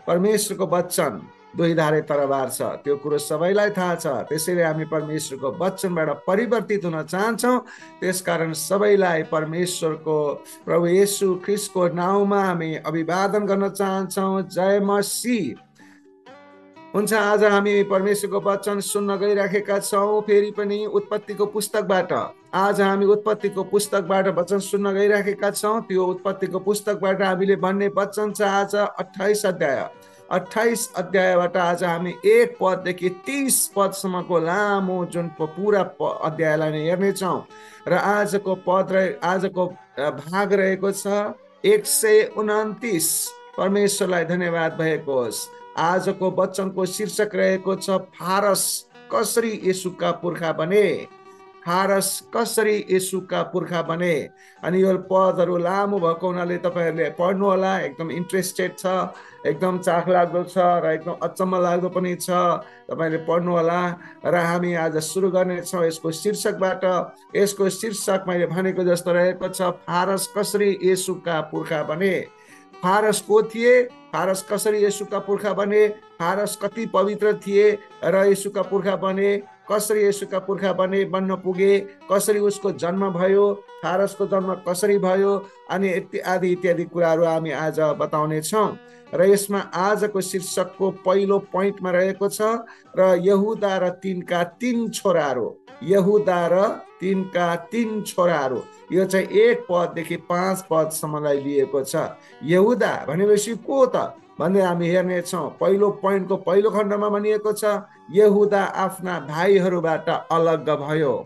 परमेश्वरको वचन दुई धारे तरबार छ, त्यो कुरो सबैलाई थाहा छ। त्यसैले हामी परमेश्वरको वचनबाट परिवर्तित हुन चाहन्छौँ। त्यसकारण सबैलाई परमेश्वरको प्रभु येशू ख्रीष्टको नाउँमा हामी अभिवादन गर्न चाहन्छौँ। जय मसीह। हुन्छ, आज हामी परमेश्वरको वचन सुन्न गइराखेका छौँ। फेरि पनि उत्पत्तिको पुस्तकबाट आज हामी उत्पत्तिको पुस्तकबाट वचन सुन्न गइराखेका छौँ। त्यो उत्पत्तिको पुस्तकबाट हामीले भन्ने वचन छ आज 28 अध्यायबाट आज हामी 1 पददेखि 30 पदसम्मको लामो जुन पुरा अध्यायलाई नै हेर्नेछौँ। र आजको भाग रहेको छ 129। परमेश्वरलाई धन्यवाद भएको होस्। आजको वचनको शीर्षक रहेको छ फारस कसरी येशूका पुर्खा बने। फारस कसरी येशूका पुर्खा बने। अनि यो पदहरू लामो भएको हुनाले तपाईहरूले पढ्नु होला। एकदम इन्ट्रेस्टेड छ, एकदम चाख लाग्दो छ र एकदम अचम्म लाग्दो पनि छ। तपाईले पढ्नु होला। र हामी आज सुरु गर्नेछौँ यसको शीर्षकबाट। यसको शीर्षक मैले भनेको जस्तो रहेको छ फारस कसरी येशूका पुर्खा बने। फारस को थिए, फारस कसरी येशूका पुर्खा बने, फारस कति पवित्र थिए र येशूका पुर्खा बने, कसरी येशूका पुर्खा बने बन्न पुगे, कसरी उसको जन्म भयो, फारसको जन्म कसरी भयो, अनि इत्यादि इत्यादि कुराहरू हामी आज बताउने छौँ। र यसमा आजको शीर्षकको पहिलो पोइन्टमा रहेको छ र यहुदा र तिनका 3 छोराहरू। यहुदा र तिनका 3 छोराहरू। यो चाहिँ 1 पददेखि 5 पदसम्मलाई लिएको छ। यहुदा भनेपछि को त भन्ने हामी हेर्नेछौँ। पहिलो पोइन्टको पहिलो खण्डमा भनिएको छ यहुदा आफ्ना भाइहरूबाट अलग भयो।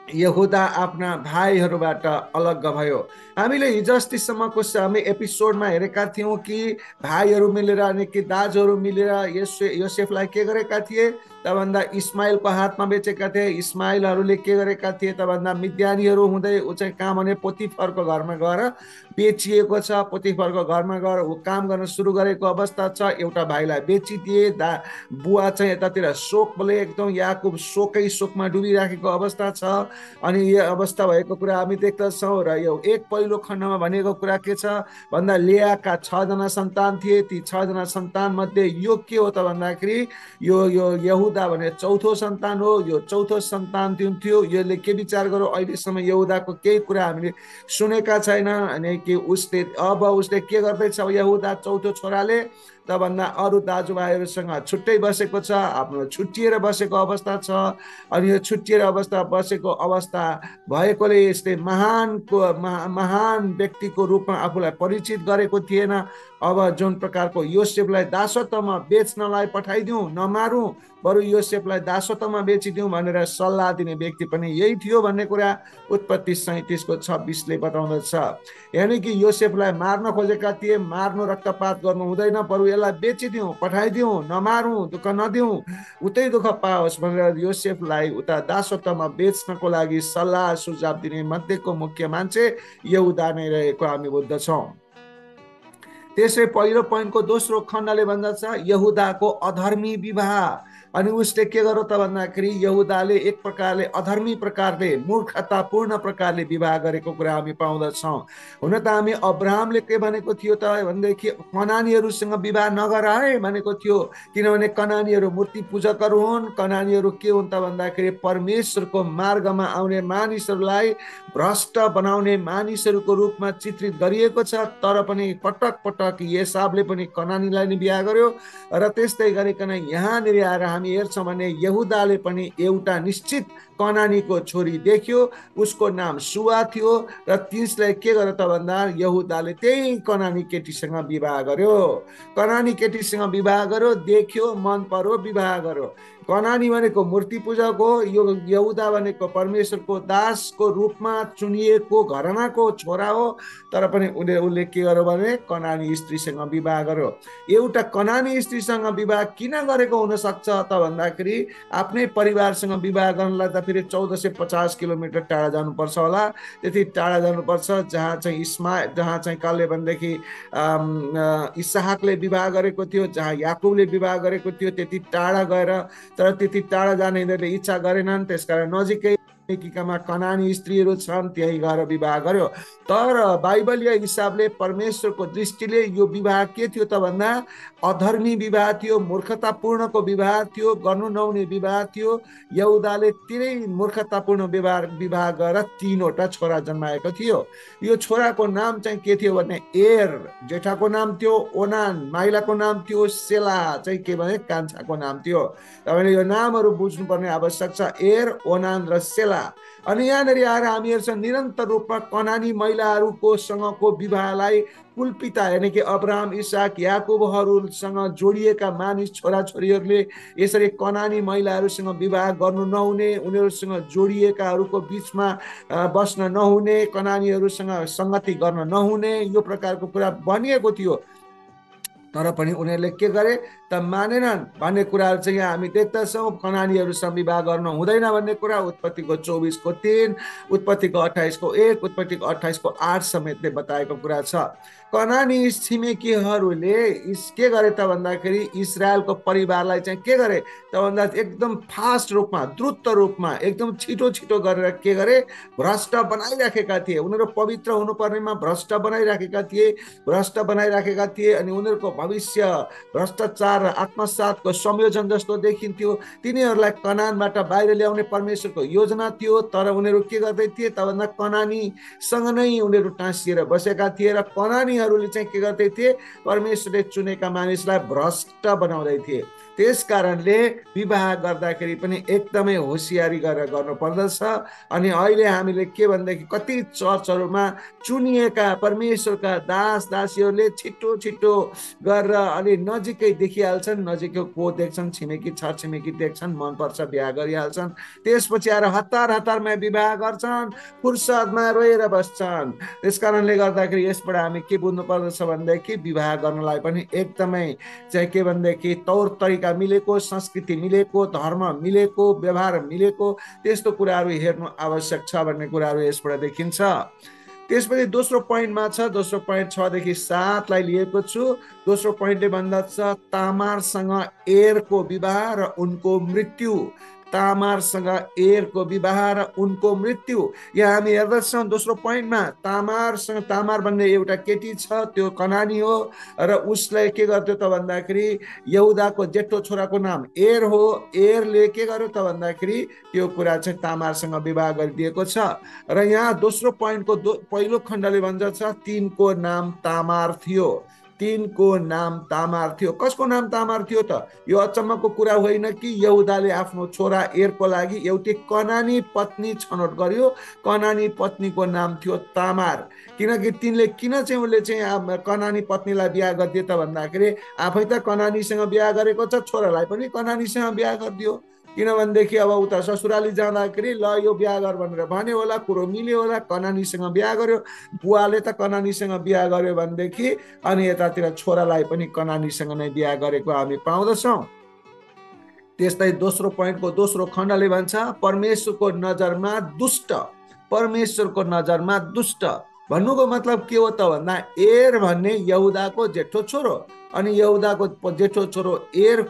यहुदा आफ्ना भाइहरूबाट अलग भयो। हामीले हिजो अस्तिसम्मको हामी एपिसोडमा हेरेका थियौँ कि भाइहरू मिलेर अनि कि दाजुहरू मिलेर योसेफलाई के गरेका थिए त भन्दा इस्माइलको हातमा बेचेका थिए। इस्माइलहरूले के गरेका थिए त भन्दा मिद्यानीहरू हुँदै ऊ चाहिँ कहाँ भने पोतिफरको घरमा गएर बेचिएको छ। पोतिफरको घरमा गएर ऊ काम गर्न सुरु गरेको अवस्था छ। एउटा भाइलाई बेचिदिए। बुवा चाहिँ यतातिर शोकले एकदम याकुब शोकमा डुबिराखेको अवस्था छ। अनि यो अवस्था भएको कुरा हामी देख्दछौँ। र यो 1 पहिलो खण्डमा भनेको कुरा के छ भन्दा लेयाका 6 जना सन्तान थिए। ती 6 जना सन्तान मध्ये यो के हो त भन्दाखेरि यो यहुदा भने चौथो सन्तान हो। यो चौथो सन्तान थियो। यसले के विचार गरौँ, अहिलेसम्म यहुदाको केही कुरा हामीले सुनेका छैन। अनि कि उसले के गर्दैछ यहुदा चौथो छोराले त भन्दा अरू दाजुभाइहरूसँग छुट्टै बसेको छ। आफ्नो छुट्टिएर बसेको अवस्था छ। अनि यो छुट्टिएर बसेको अवस्था भएकोले यसले महान व्यक्तिको रूपमा आफूलाई परिचित गरेको थिएन। अब जुन प्रकारको योसेफलाई दासत्वमा बेच्नलाई पठाइदिउँ, नमारौँ, बरु योसेफलाई दासत्वमा बेचिदिउँ भनेर सल्लाह दिने व्यक्ति पनि यही थियो भन्ने कुरा उत्पत्ति 37को 26ले बताउँदछ। यानि कि योसेफलाई मार्न खोजेका थिए। मार्नु रक्तपात गर्नु हुँदैन, बरु यसलाई बेचिदिउँ, पठाइदिउँ, नमारौँ, दुःख नदिउँ, उतै दुःख पाओस् भनेर योसेफलाई उता दासत्वमा बेच्नको लागि सल्लाह सुझाव दिने मध्येको मुख्य मान्छे यहुदा नै रहेको हामी बुझ्दछौँ। त्यसै पहिलो पोइन्टको दोस्रो खण्डले भन्दछ यहुदाको अधर्मी विवाह। अनि उसले के गर्यो त भन्दाखेरि यहुदाले एक प्रकारले अधर्मी प्रकारले मूर्खतापूर्ण प्रकारले विवाह गरेको कुरा हामी पाउँदछौँ। हुन त हामी अब्राहमले के भनेको थियो त भनेदेखि कनानीहरूसँग विवाह नगर है भनेको थियो। किनभने कनानीहरू मूर्ति पूजकहरू हुन्। कनानीहरू के हुन् त भन्दाखेरि परमेश्वरको मार्गमा आउने मानिसहरूलाई भ्रष्ट बनाउने मानिसहरूको रूपमा चित्रित गरिएको छ। तर पनि पटक पटक एसावले पनि कनानीलाई नै बिहा गर्यो। र त्यस्तै गरिकन यहाँनिर आएर हामी हेर्छौँ भने यहुदाले पनि एउटा निश्चित कनानीको छोरी देख्यो। उसको नाम सुवा थियो र त्यसलाई के गर्यो त भन्दा यहुदाले त्यही कनानी केटीसँग विवाह गर्यो। कनानी केटीसँग विवाह गर्यो, देख्यो, मन पर्यो, विवाह गर्यो। कनानी भनेको मूर्ति पूजक हो। यो यहुदा भनेको परमेश्वरको दासको रूपमा चुनिएको घरानाको छोरा हो। तर पनि उसले के गर्यो भने कनानी स्त्रीसँग विवाह गर्यो। एउटा कनानी स्त्रीसँग विवाह किन गरेको हुन सक्छ त भन्दाखेरि आफ्नै परिवारसँग विवाह गर्नलाई त फेरि 1450 किलोमिटर टाढा जानुपर्छ होला। त्यति टाढा जानुपर्छ जहाँ चाहिँ कसले भनेदेखि इसहाकले विवाह गरेको थियो, जहाँ याकुबले विवाह गरेको थियो। त्यति टाढा गएर, तर त्यति टाढा जाने यिनीहरूले इच्छा गरेनन्। त्यसकारण नजिकै छिमेकीकामा कनानी स्त्रीहरू छन्, त्यही गएर विवाह गर्यो। तर बाइबलीय हिसाबले परमेश्वरको दृष्टिले यो विवाह के थियो त भन्दा अधर्मी विवाह थियो, मूर्खतापूर्णको विवाह थियो, गर्नु नहुने विवाह थियो। यहुदाले तिनै मूर्खतापूर्ण विवाह गरेर 3वटा छोरा जन्माएको थियो। यो छोराको नाम चाहिँ के थियो भने एर, जेठाको नाम थियो ओनान, माइलाको नाम थियो सेला, चाहिँ के भने कान्छाको नाम थियो। तपाईँले यो नामहरू बुझ्नुपर्ने आवश्यक छ, एर, ओनान र सेला। अनि यहाँनिर आएर हामी हेर्छौँ निरन्तर रूपमा कनानी महिलाहरूको सँगको विवाहलाई कुलपिता यानि कि अब्राहम, इसाक, याकुबहरूसँग जोडिएका मानिस छोराछोरीहरूले यसरी कनानी महिलाहरूसँग विवाह गर्नु नहुने, उनीहरूसँग जोडिएकाहरूको बिचमा बस्न नहुने, कनानीहरूसँग सङ्गति गर्न नहुने, यो प्रकारको कुरा भनिएको थियो। तर पनि उनीहरूले के गरे त मानेनन् भन्ने कुराहरू चाहिँ यहाँ हामी देख्दछौँ। कनानीहरूसँग विवाह गर्नु हुँदैन भन्ने कुरा उत्पत्तिको 24:3, उत्पत्तिको 28:1, उत्पत्तिको 28:8 समेतले बताएको कुरा छ। कनानी छिमेकीहरूले के गरे त भन्दाखेरि इजरायलको परिवारलाई चाहिँ के गरे त भन्दा एकदम फास्ट रूपमा, द्रुत रूपमा, एकदम छिटो छिटो गरेर के गरे, भ्रष्ट बनाइराखेका थिए। उनीहरू पवित्र हुनुपर्नेमा भ्रष्ट बनाइराखेका थिए अनि उनीहरूको भविष्य भ्रष्टाचार र आत्मसातको संयोजन जस्तो देखिन्थ्यो। तिनीहरूलाई कनानबाट बाहिर ल्याउने परमेश्वरको योजना थियो, तर उनीहरू के गर्दै थिए त भन्दा कनानीसँग नै उनीहरू टाँसिएर बसेका थिए र कनानीहरूले चाहिँ के गर्दै थिए, परमेश्वरले चुनेका मानिसलाई भ्रष्ट बनाउँदै थिए। त्यस कारणले विवाह गर्दाखेरि पनि एकदमै होसियारी गरेर गर्नुपर्दछ। अनि अहिले हामीले के भन्दाखेरि कति चर्चहरूमा चुनिएका परमेश्वरका दास दासीहरूले छिटो छिटो गरेर अलि नजिकै देखिहाल्छन्, नजिकै को देख्छन्, छिमेकी छरछिमेकी देख्छन्, मनपर्छ, बिहा गरिहाल्छन्। त्यसपछि आएर हतार हतारमा विवाह गर्छन्, फुर्सदमा रोएर बस्छन्। त्यस कारणले गर्दाखेरि यसबाट हामी के बुझ्नु पर्दछ भनेदेखि विवाह गर्नलाई पनि एकदमै चाहिँ के भनेदेखि तौर तरिका मिलेको, संस्कृति मिलेको, धर्म मिलेको, व्यवहार मिलेको, त्यस्तो कुराहरू हेर्नु आवश्यक छ भन्ने कुराहरू यसबाट देखिन्छ। त्यसपछि दोस्रो पोइन्टमा छ, दोस्रो पोइन्ट 6देखि 7लाई लिएको छु। दोस्रो पोइन्टले भन्दछ तामारसँग एरको विवाह र उनको मृत्यु। तामारसँग एरको विवाह र उनको मृत्यु। यहाँ हामी हेर्दछौँ दोस्रो पोइन्टमा तामार भन्ने एउटा केटी छ, त्यो कनानी हो र उसलाई के गर्थ्यो त भन्दाखेरि यहुदाको जेठो छोराको नाम एर हो। एरले के गर्यो त भन्दाखेरि त्यो कुरा चाहिँ तामारसँग विवाह गरिदिएको छ। र यहाँ दोस्रो पोइन्टको पहिलो खण्डले भन्छ तिनको नाम तामार थियो। तिनको नाम तामार थियो। कसको नाम तामार थियो त? यो अचम्मको कुरा होइन कि यहुदाले आफ्नो छोरा एरको लागि एउटी कनानी पत्नी छनौट गर्यो। कनानी पत्नीको नाम थियो तामार। किनकि तिनले किन चाहिँ उसले चाहिँ कनानी पत्नीलाई बिहा गरिदियो त भन्दाखेरि आफै त कनानीसँग बिहा गरेको छ, छोरालाई पनि कनानीसँग बिहा गरिदियो। किनभनेदेखि अब उता ससुराली जाँदाखेरि ल यो बिहा गर भनेर भन्यो होला, कुरो मिल्यो होला, कनानीसँग बिहा गर्यो। बुवाले त कनानीसँग बिहा गर्यो भनेदेखि अनि यतातिर छोरालाई पनि कनानीसँग नै बिहा गरेको हामी पाउँदछौँ। त्यस्तै दोस्रो पोइन्टको दोस्रो खण्डले भन्छ परमेश्वरको नजरमा दुष्ट। परमेश्वरको नजरमा दुष्ट भन्नुको मतलब के हो त भन्दा एर भन्ने यहुदाको जेठो छोरो, अनि यहुदाको जेठो छोरो एर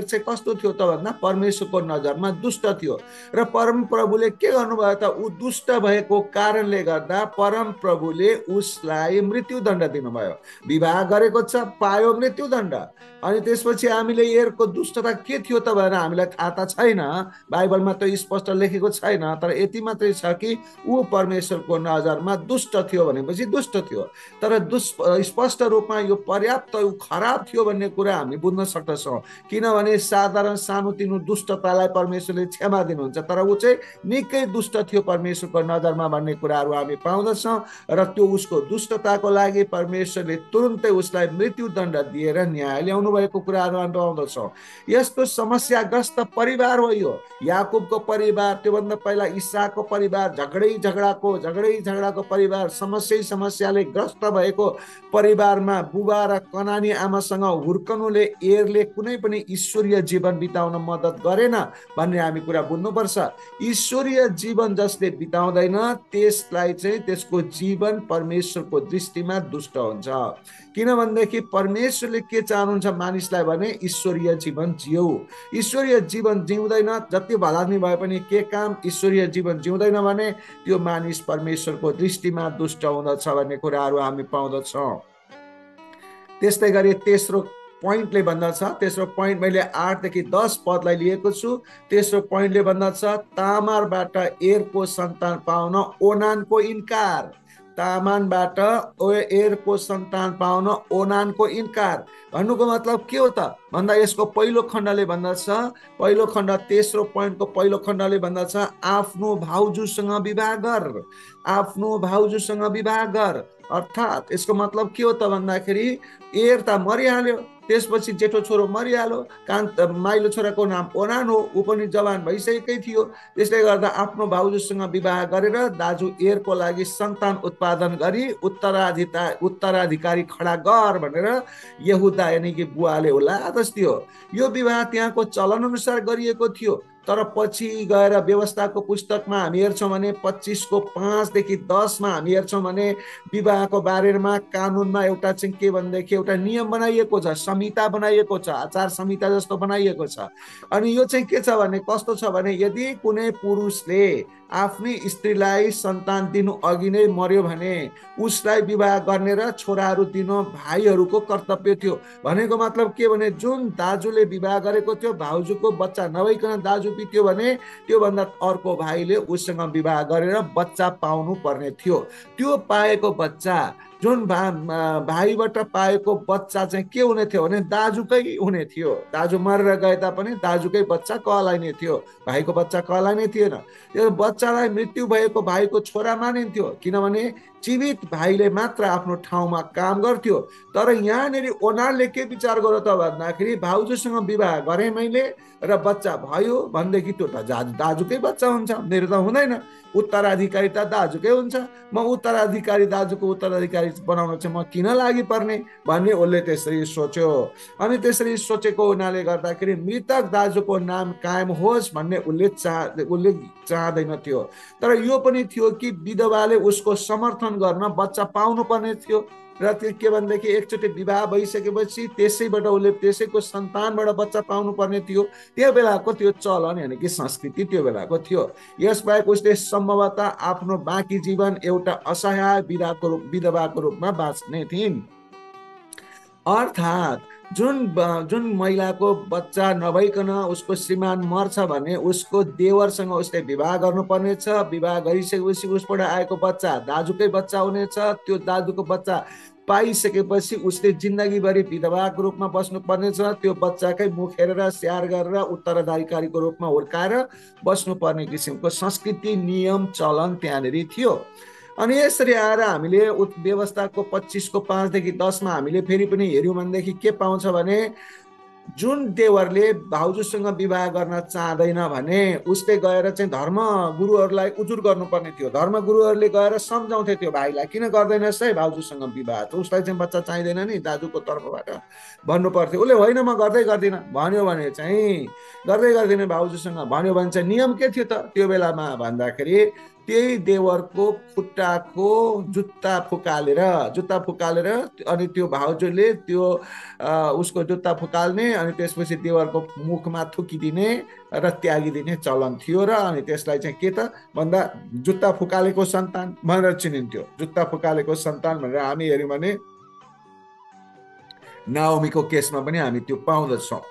चाहिँ कस्तो थियो त भन्दा परमेश्वरको नजरमा दुष्ट थियो। र परम प्रभुले के गर्नुभयो त, ऊ दुष्ट भएको कारणले गर्दा परम प्रभुले उसलाई मृत्युदण्ड दिनुभयो। विवाह गरेको छ, पायो मृत्युदण्ड। अनि त्यसपछि हामीले एरको दुष्टता के थियो त भनेर हामीलाई थाहा त छैन, बाइबलमा त स्पष्ट लेखेको छैन, तर यति मात्रै छ कि ऊ परमेश्वरको नजरमा दुष्ट थियो भनेपछि दुष्ट थियो। तर स्पष्ट रूपमा यो पर्याप्त खराब थियो भन्ने कुरा हामी बुझ्न सक्दछौँ। किनभने साधारण सानोतिनो दुष्टतालाई परमेश्वरले क्षमा दिनुहुन्छ, तर ऊ चाहिँ निकै दुष्ट थियो परमेश्वरको नजरमा भन्ने कुराहरू हामी पाउँदछौँ। र त्यो उसको दुष्टताको लागि परमेश्वरले तुरुन्तै उसलाई मृत्युदण्ड दिएर न्याय ल्याउनु भएको कुराहरू हामी पाउँदछौँ। यस्तो समस्याग्रस्त परिवार हो यो याकुबको परिवार, त्योभन्दा पहिला इसाकको परिवार, झगडै झगडाको परिवार, समस्याले ग्रस्त भएको परिवारमा बुबा र कनानी आमासँग हुर्कनुले एरले कुनै पनि ईश्वरीय जीवन बिताउन मद्दत गरेन भन्ने हामी कुरा बुझ्नुपर्छ। ईश्वरीय जीवन जसले बिताउँदैन त्यसलाई चाहिँ त्यसको जीवन परमेश्वरको दृष्टिमा दुष्ट हुन्छ। किनभनेदेखि परमेश्वरले के चाहनुहुन्छ मानिसलाई भने ईश्वरीय जीवन जिउ। ईश्वरीय जीवन जिउँदैन, जति भलादमी भए पनि के काम ईश्वरीय जीवन जिउँदैन भने त्यो मानिस परमेश्वरको दृष्टिमा दुष्ट हुँदछ भन्ने कुराहरू हामी पाउँदछौँ। त्यस्तै गरी तेस्रो पोइन्टले भन्दछ, तेस्रो पोइन्ट मैले 8 देखि 10 पदलाई लिएको छु। तेस्रो पोइन्टले भन्दछ तामारबाट एरको सन्तान पाउन ओनानको इन्कार। तामानबाट एरको सन्तान पाउन ओनानको इन्कार भन्नुको मतलब के हो त भन्दा यसको पहिलो खण्डले भन्दछ, पहिलो खण्ड तेस्रो पोइन्टको पहिलो खण्डले भन्दछ आफ्नो भाउजूसँग विवाह गर, आफ्नो भाउजूसँग विवाह गर। अर्थात् यसको मतलब के हो त भन्दाखेरि एर त मरिहाल्यो, त्यसपछि जेठो छोरो मरिहाल्यो, माइलो छोराको नाम ओनान हो, ऊ पनि जवान भइसकेकै थियो। त्यसले गर्दा आफ्नो भाउजूसँग विवाह गरेर दाजु एरको लागि सन्तान उत्पादन गरी उत्तराधिकारी खडा गर भनेर यहुदा यानि कि बुवाले उसलाई आदेश दियो। यो विवाह त्यहाँको चलन अनुसार गरिएको थियो। तर पछि गएर व्यवस्थाको पुस्तकमा हामी हेर्छौँ भने 25:5 देखि 10 मा हामी हेर्छौँ भने विवाहको बारेमा कानुनमा एउटा चाहिँ के भनेदेखि एउटा नियम बनाइएको छ, संहिता बनाइएको छ, आचार संहिता जस्तो बनाइएको छ। अनि यो चाहिँ के छ भने कस्तो छ भने यदि कुनै पुरुषले आफ्नै स्त्रीलाई सन्तान दिनु अघि नै मर्यो भने उसलाई विवाह गर्ने र छोराहरू दिनु भाइहरूको कर्तव्य थियो। भनेको मतलब के भने जुन दाजुले विवाह गरेको थियो भाउजूको बच्चा नभइकन दाजु बित्यो भने त्योभन्दा अर्को भाइले उसँग विवाह गरेर बच्चा पाउनु पर्ने थियो। त्यो पाएको बच्चा जुन भाइबाट पाएको बच्चा चाहिँ के हुने थियो भने दाजुकै हुने थियो। दाजु मरेर गए तापनि दाजुकै बच्चा कहलाइने थियो, भाइको बच्चा कहलाइने थिएन। त्यो बच्चालाई मृत्यु भएको भाइको छोरा मानिन्थ्यो, किनभने जीवित भाइले मात्र आफ्नो ठाउँमा काम गर्थ्यो। तर यहाँनिर ओनारले के विचार गर्यो त भन्दाखेरि भाउजूसँग विवाह गरेँ मैले र बच्चा भयो भनेदेखि त्यो त दाजुकै बच्चा हुन्छ, मेरो त हुँदैन, उत्तराधिकारी त दाजुकै हुन्छ, म उत्तराधिकारी दाजुको उत्तराधिकारी बनाउन चाहिँ म किन लागि पर्ने भन्ने उसले त्यसरी सोच्यो। अनि त्यसरी सोचेको हुनाले गर्दाखेरि मृतक दाजुको नाम कायम होस् भन्ने उसले चाहँदैन थियो। तर यो पनि थियो कि विधवाले उसको समर्थन गर्न बच्चा पाउनु पर्ने थियो र त्यो के भनेदेखि एकचोटि विवाह भइसकेपछि त्यसैबाट उसले त्यसैको सन्तानबाट बच्चा पाउनु पर्ने थियो। त्यो बेलाको त्यो चलन यानि कि संस्कृति त्यो बेलाको थियो। यसबाहेक उसले सम्भवतः आफ्नो बाँकी जीवन एउटा असहाय विधवाको रूपमा बाँच्ने थिइन्। अर्थात् जुन महिलाको बच्चा नभइकन उसको श्रीमान मर्छ भने उसको देवरसँग उसले विवाह गर्नुपर्ने छ। विवाह गरिसकेपछि उसबाट आएको बच्चा दाजुकै बच्चा हुनेछ। त्यो दाजुको बच्चा पाइसकेपछि उसले जिन्दगीभरि विधवाको रूपमा बस्नुपर्ने छ। त्यो बच्चाकै मुख हेरेर स्याहार गरेर उत्तराधिकारीको रूपमा हुर्काएर बस्नुपर्ने किसिमको संस्कृति नियम चलन त्यहाँनिर थियो। अनि यसरी आएर हामीले व्यवस्थाको 25:5 देखि 10 मा हामीले फेरि पनि हेऱ्यौँ भनेदेखि के पाउँछ भने जुन देवरले भाउजूसँग विवाह गर्न चाहँदैन भने उसले गएर चाहिँ धर्म गुरुहरूलाई उजुर गर्नुपर्ने थियो। धर्म गुरुहरूले गएर सम्झाउँथे त्यो भाइलाई, किन गर्दैनस् है भाउजूसँग विवाह, त उसलाई चाहिँ बच्चा चाहिँदैन नि दाजुको तर्फबाट भन्नु पर्थ्यो। उसले होइन म गर्दै गर्दिनँ भन्यो भने चाहिँ गर्दै गर्दिनँ भाउजूसँग भन्यो भने चाहिँ नियम के थियो त त्यो बेलामा भन्दाखेरि त्यही देवरको खुट्टाको जुत्ता फुकालेर अनि त्यो भाउजूले त्यो उसको जुत्ता फुकाल्ने अनि त्यसपछि देवरको मुखमा थुकिदिने र त्यागिदिने चलन थियो। र अनि त्यसलाई चाहिँ के त भन्दा जुत्ता फुकालेको सन्तान भनेर चिनिन्थ्यो। जुत्ता फुकालेको सन्तान भनेर हामी हेऱ्यौँ भने नाओमीको केसमा पनि हामी त्यो पाउँदछौँ।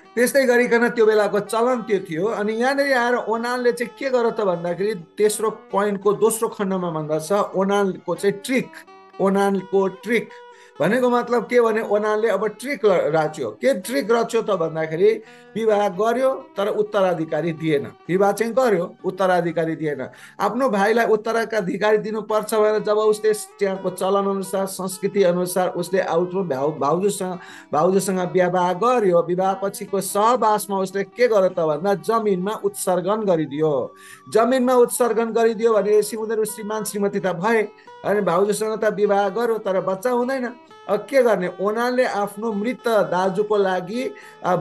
त्यस्तै गरिकन त्यो बेलाको चलन त्यो थियो। अनि यहाँनिर आएर ओनानले चाहिँ के गर्यो त भन्दाखेरि तेस्रो पोइन्टको दोस्रो खण्डमा भन्दछ ओनानको ट्रिक भनेको मतलब के भने ओनानले अब ट्रिक रच्यो। के ट्रिक रच्यो त भन्दाखेरि विवाह गर्यो तर उत्तराधिकारी दिएन। विवाह चाहिँ गर्यो, उत्तराधिकारी दिएन। आफ्नो भाइलाई उत्तराधिकारी दिनुपर्छ भनेर जब उसले त्यहाँको चलन अनुसार संस्कृति अनुसार उसले आफ्नो भाउजूसँग विवाह गर्यो, विवाह पछिको सहवासमा उसले के गर्यो त भन्दा जमिनमा उत्सर्गन गरिदियो। जमिनमा उत्सर्गन गरिदियो भनेपछि उनीहरू श्रीमान श्रीमती त भए, अनि भाउजूसँग त विवाह गर्यो तर बच्चा हुँदैन। अब के गर्ने, ओनानले आफ्नो मृत दाजुको लागि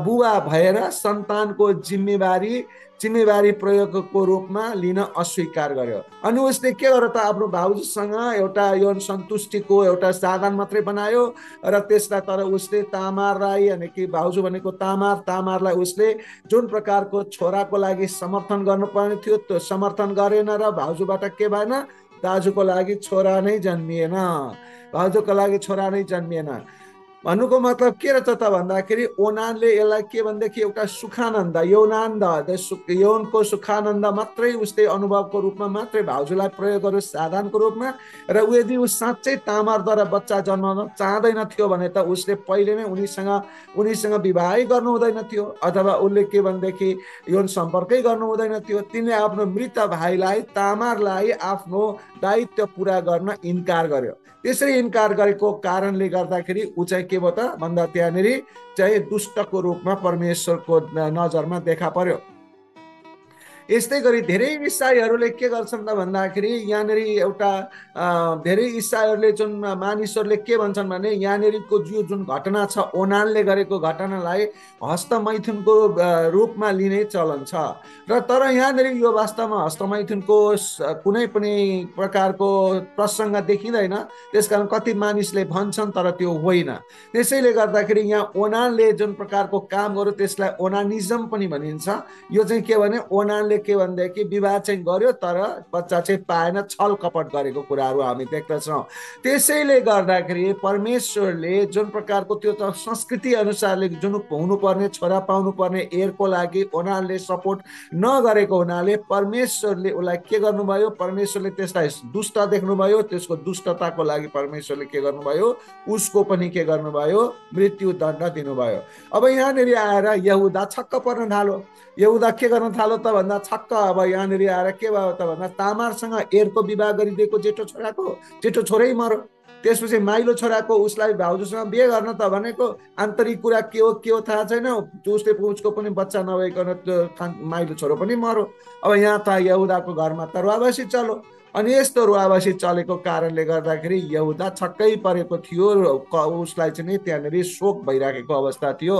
बुवा भएर सन्तानको जिम्मेवारी प्रयोगको रूपमा लिन अस्वीकार गर्यो। अनि उसले के गर्यो त आफ्नो भाउजूसँग एउटा यौन सन्तुष्टिको एउटा साधन मात्रै बनायो र त्यसलाई, तर उसले तामारलाई, अनि कि भाउजू भनेको तामारलाई उसले जुन प्रकारको छोराको लागि समर्थन गर्नुपर्ने थियो त्यो समर्थन गरेन र भाउजूबाट के भएन, दाजुको लागि छोरा नै जन्मिएन, भाउजूको लागि छोरा नै जन्मिएन। भन्नुको मतलब के रहेछ त भन्दाखेरि ओनानले यसलाई के भनेदेखि एउटा सुखानन्द, यौनको सुखानन्द मात्रै उसले अनुभवको रूपमा मात्रै भाउजूलाई प्रयोग गर्यो साधनको रूपमा। र यदि ऊ साँच्चै तामारद्वारा बच्चा जन्माउन चाहँदैन थियो भने त उसले पहिले नै उनीसँग विवाहै गर्नु हुँदैन थियो, अथवा उसले के भनेदेखि यौन सम्पर्कै गर्नु हुँदैन थियो। तिनले आफ्नो मृत भाइलाई, तामारलाई आफ्नो दायित्व पुरा गर्न इन्कार गर्यो। त्यसरी इन्कार गरेको कारणले गर्दाखेरि ऊ चाहिँ के भयो त भन्दा त्यहाँनिर चाहिँ दुष्टको रूपमा परमेश्वरको नजरमा देखा पर्यो। यस्तै गरी धेरै इसाईहरूले के गर्छन् त भन्दाखेरि यहाँनिर एउटा धेरै इसाईहरूले जुन मानिसहरूले के भन्छन् भने यहाँनिरको यो जुन घटना छ ओनानले गरेको घटनालाई हस्तमैथुनको रूपमा लिने चलन छ। र तर यहाँनिर यो वास्तवमा हस्तमैथुनको कुनै पनि प्रकारको प्रसङ्ग देखिँदैन, त्यसकारण कति मानिसले भन्छन् तर त्यो होइन। त्यसैले गर्दाखेरि यहाँ ओनानले जुन प्रकारको काम गर्यो त्यसलाई ओनानिजम पनि भनिन्छ। यो चाहिँ के भने ओनानले के भनेदेखि विवाह चाहिँ गर्यो तर बच्चा चाहिँ पाएन, छल कपट गरेको कुराहरू हामी देख्दछौँ। त्यसैले गर्दाखेरि परमेश्वरले जुन प्रकारको त्यो त संस्कृति अनुसारले जुन हुनुपर्ने छोरा पाउनुपर्ने एरको लागि ओनानले सपोर्ट नगरेको हुनाले परमेश्वरले उसलाई के गर्नुभयो, परमेश्वरले त्यसलाई दुष्ट देख्नुभयो। त्यसको दुष्टताको लागि परमेश्वरले के गर्नुभयो, उसको पनि के गर्नुभयो, मृत्यु दण्ड दिनुभयो। अब यहाँनिर आएर यहुदा छक्क पर्न थाल्यो। यहुदा के गर्न थाल्यो त भन्दा छक्क अब यहाँनिर आएर के भयो त भन्दा तामारसँग एरको विवाह गरिदिएको जेठो छोरै मर्यो। त्यसपछि माइलो छोराको उसलाई भाउजूसँग बिहे गर्न त भनेको आन्तरिक कुरा के हो थाहा छैन, उसको पनि बच्चा नभइकन माइलो छोरो पनि मर्यो। अब यहाँ त यहुदाको घरमा त रुवाबसी चल्यो। अनि यस्तो रुवाबसी चलेको कारणले गर्दाखेरि यहुदा छक्कै परेको थियो, उसलाई चाहिँ त्यहाँनिर शोक भइराखेको अवस्था थियो।